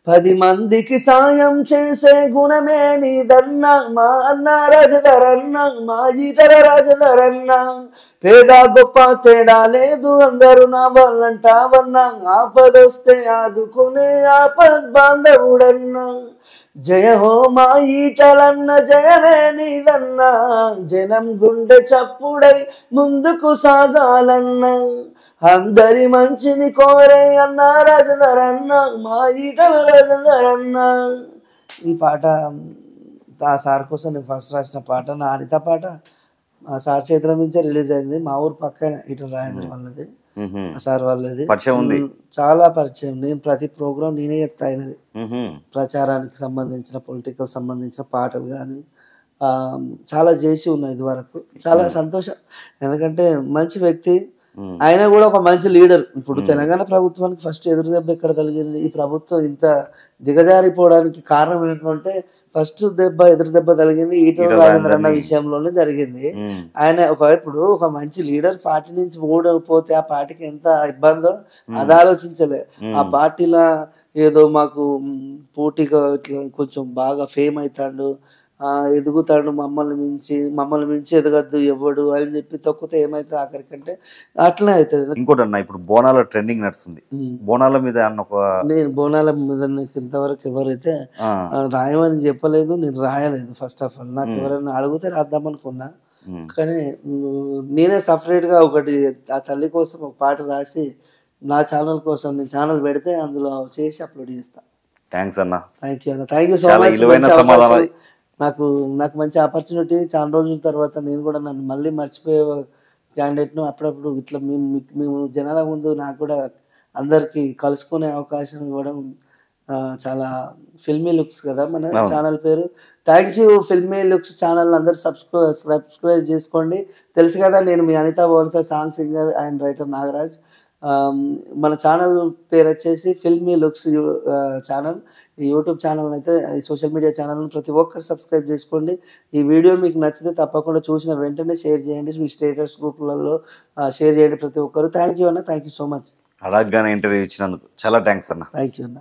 10 మందికి సాయం చేసే గుణమే నీదన్న, మా అన్న రాజేందర్ అన్న, మా ఈటల రాజేందర్ అన్న, పేద గొప్ప తేడా లేదు అందరూ నా వాళ్ళంటావన్నా, ఆపదొస్తే ఆదుకునే ఆపద్ బాంధవుడన్నా, జయ హో మా ఈటలన్న జయమే నీదన్న, జనం గుండె చప్పుడై ముందుకు సాగాలన్నా, అందరి మంచిని కోరే అన్న రాజేందర్ అన్న, మా ఈటల రాజేందర్ అన్న. ఈ పాట ఆ సార్ కోసం నేను ఫస్ట్ రాసిన పాట. నా అనిత పాట ఆ సార్ చేతుల నుంచే రిలీజ్ అయింది. మా ఊరు పక్కన ఈటల రాజేందర్ వాళ్ళది, ఆ సార్ వాళ్ళది. చాలా పరిచయం. నేను ప్రతి ప్రోగ్రాం నేనే ఎత్తా అయినది. ప్రచారానికి సంబంధించిన, పొలిటికల్ సంబంధించిన పాటలు కానీ చాలా చేసి ఉన్నాయి ఇది వరకు. చాలా సంతోషం, ఎందుకంటే మంచి వ్యక్తి. ఆయన కూడా ఒక మంచి లీడర్. ఇప్పుడు తెలంగాణ ప్రభుత్వానికి ఫస్ట్ ఎదురు దెబ్బ ఎక్కడ కలిగింది, ఈ ప్రభుత్వం ఇంత దిగజారిపోవడానికి కారణం ఏంటంటే ఫస్ట్ ఎదురు దెబ్బ తగిలింది ఈటల రాజేందర్ అన్న విషయంలోనే జరిగింది. ఆయన ఇప్పుడు ఒక మంచి లీడర్ పార్టీ నుంచి ఓడిపోతే ఆ పార్టీకి ఎంత ఇబ్బందో అది ఆలోచించలే. ఆ పార్టీలో ఏదో మాకు పోటీగా ఇట్లా కొంచెం బాగా ఫేమ్ అవుతాడు, ఎదుగుతాడు, మమ్మల్ని మించి ఎదగద్దు ఎవడు అని చెప్పి తొక్కితే ఏమైతే ఆఖరికంటే అట్లనే అవుతుంది. ఇంకోటి అన్న, ఇప్పుడు బోనాల ట్రెండింగ్ నడుస్తుంది. బోనాల మీద నేను బోనాల మీద ఇంతవరకు ఎవరైతే రాయమని చెప్పలేదు, నేను రాయలేదు. ఫస్ట్ ఆఫ్ ఆల్ నాకు ఎవరైనా అడిగితే రాద్దాం అనుకున్నా, కానీ నేనే సపరేట్గా ఒకటి ఆ తల్లి కోసం ఒక పాట రాసి నా ఛానల్ కోసం నేను ఛానల్ పెడితే అందులో చేసి అప్లోడ్ చేస్తా. థ్యాంక్స్ అన్న. థ్యాంక్ యూ అన్న, థ్యాంక్ యూ సో మచ్. నాకు మంచి ఆపర్చునిటీ. చాలా రోజుల తర్వాత నేను కూడా నన్ను మళ్ళీ మర్చిపోయే క్యాండిడేట్ను అప్పుడప్పుడు ఇట్లా మేము జనాల ముందు నాకు కూడా అందరికీ కలుసుకునే అవకాశం ఇవ్వడం చాలా ఫిల్మీ లుక్స్ కదా మన ఛానల్ పేరు. Thank you Filmy Looks channel అందరూ సబ్స్క్రైబ్ చేసుకోండి. తెలుసు కదా నేను మీ Anita Borta song singer and writer Nagaraj. మన ఛానల్ పేరు వచ్చేసి ఫిల్మీ లుక్స్ ఛానల్. ఈ యూట్యూబ్ ఛానల్ అయితే ఈ సోషల్ మీడియా ఛానల్ని ప్రతి ఒక్కరు సబ్స్క్రైబ్ చేసుకోండి. ఈ వీడియో మీకు నచ్చితే తప్పకుండా చూసిన వెంటనే షేర్ చేయండి, మీ స్టేటస్ గ్రూపులలో షేర్ చేయండి ప్రతి ఒక్కరు. థ్యాంక్ యూ అన్న, థ్యాంక్ యూ సో మచ్. అడగగానే ఇంటర్వ్యూ ఇచ్చినందుకు చాలా థ్యాంక్స్ అన్న. థ్యాంక్ యూ అన్న.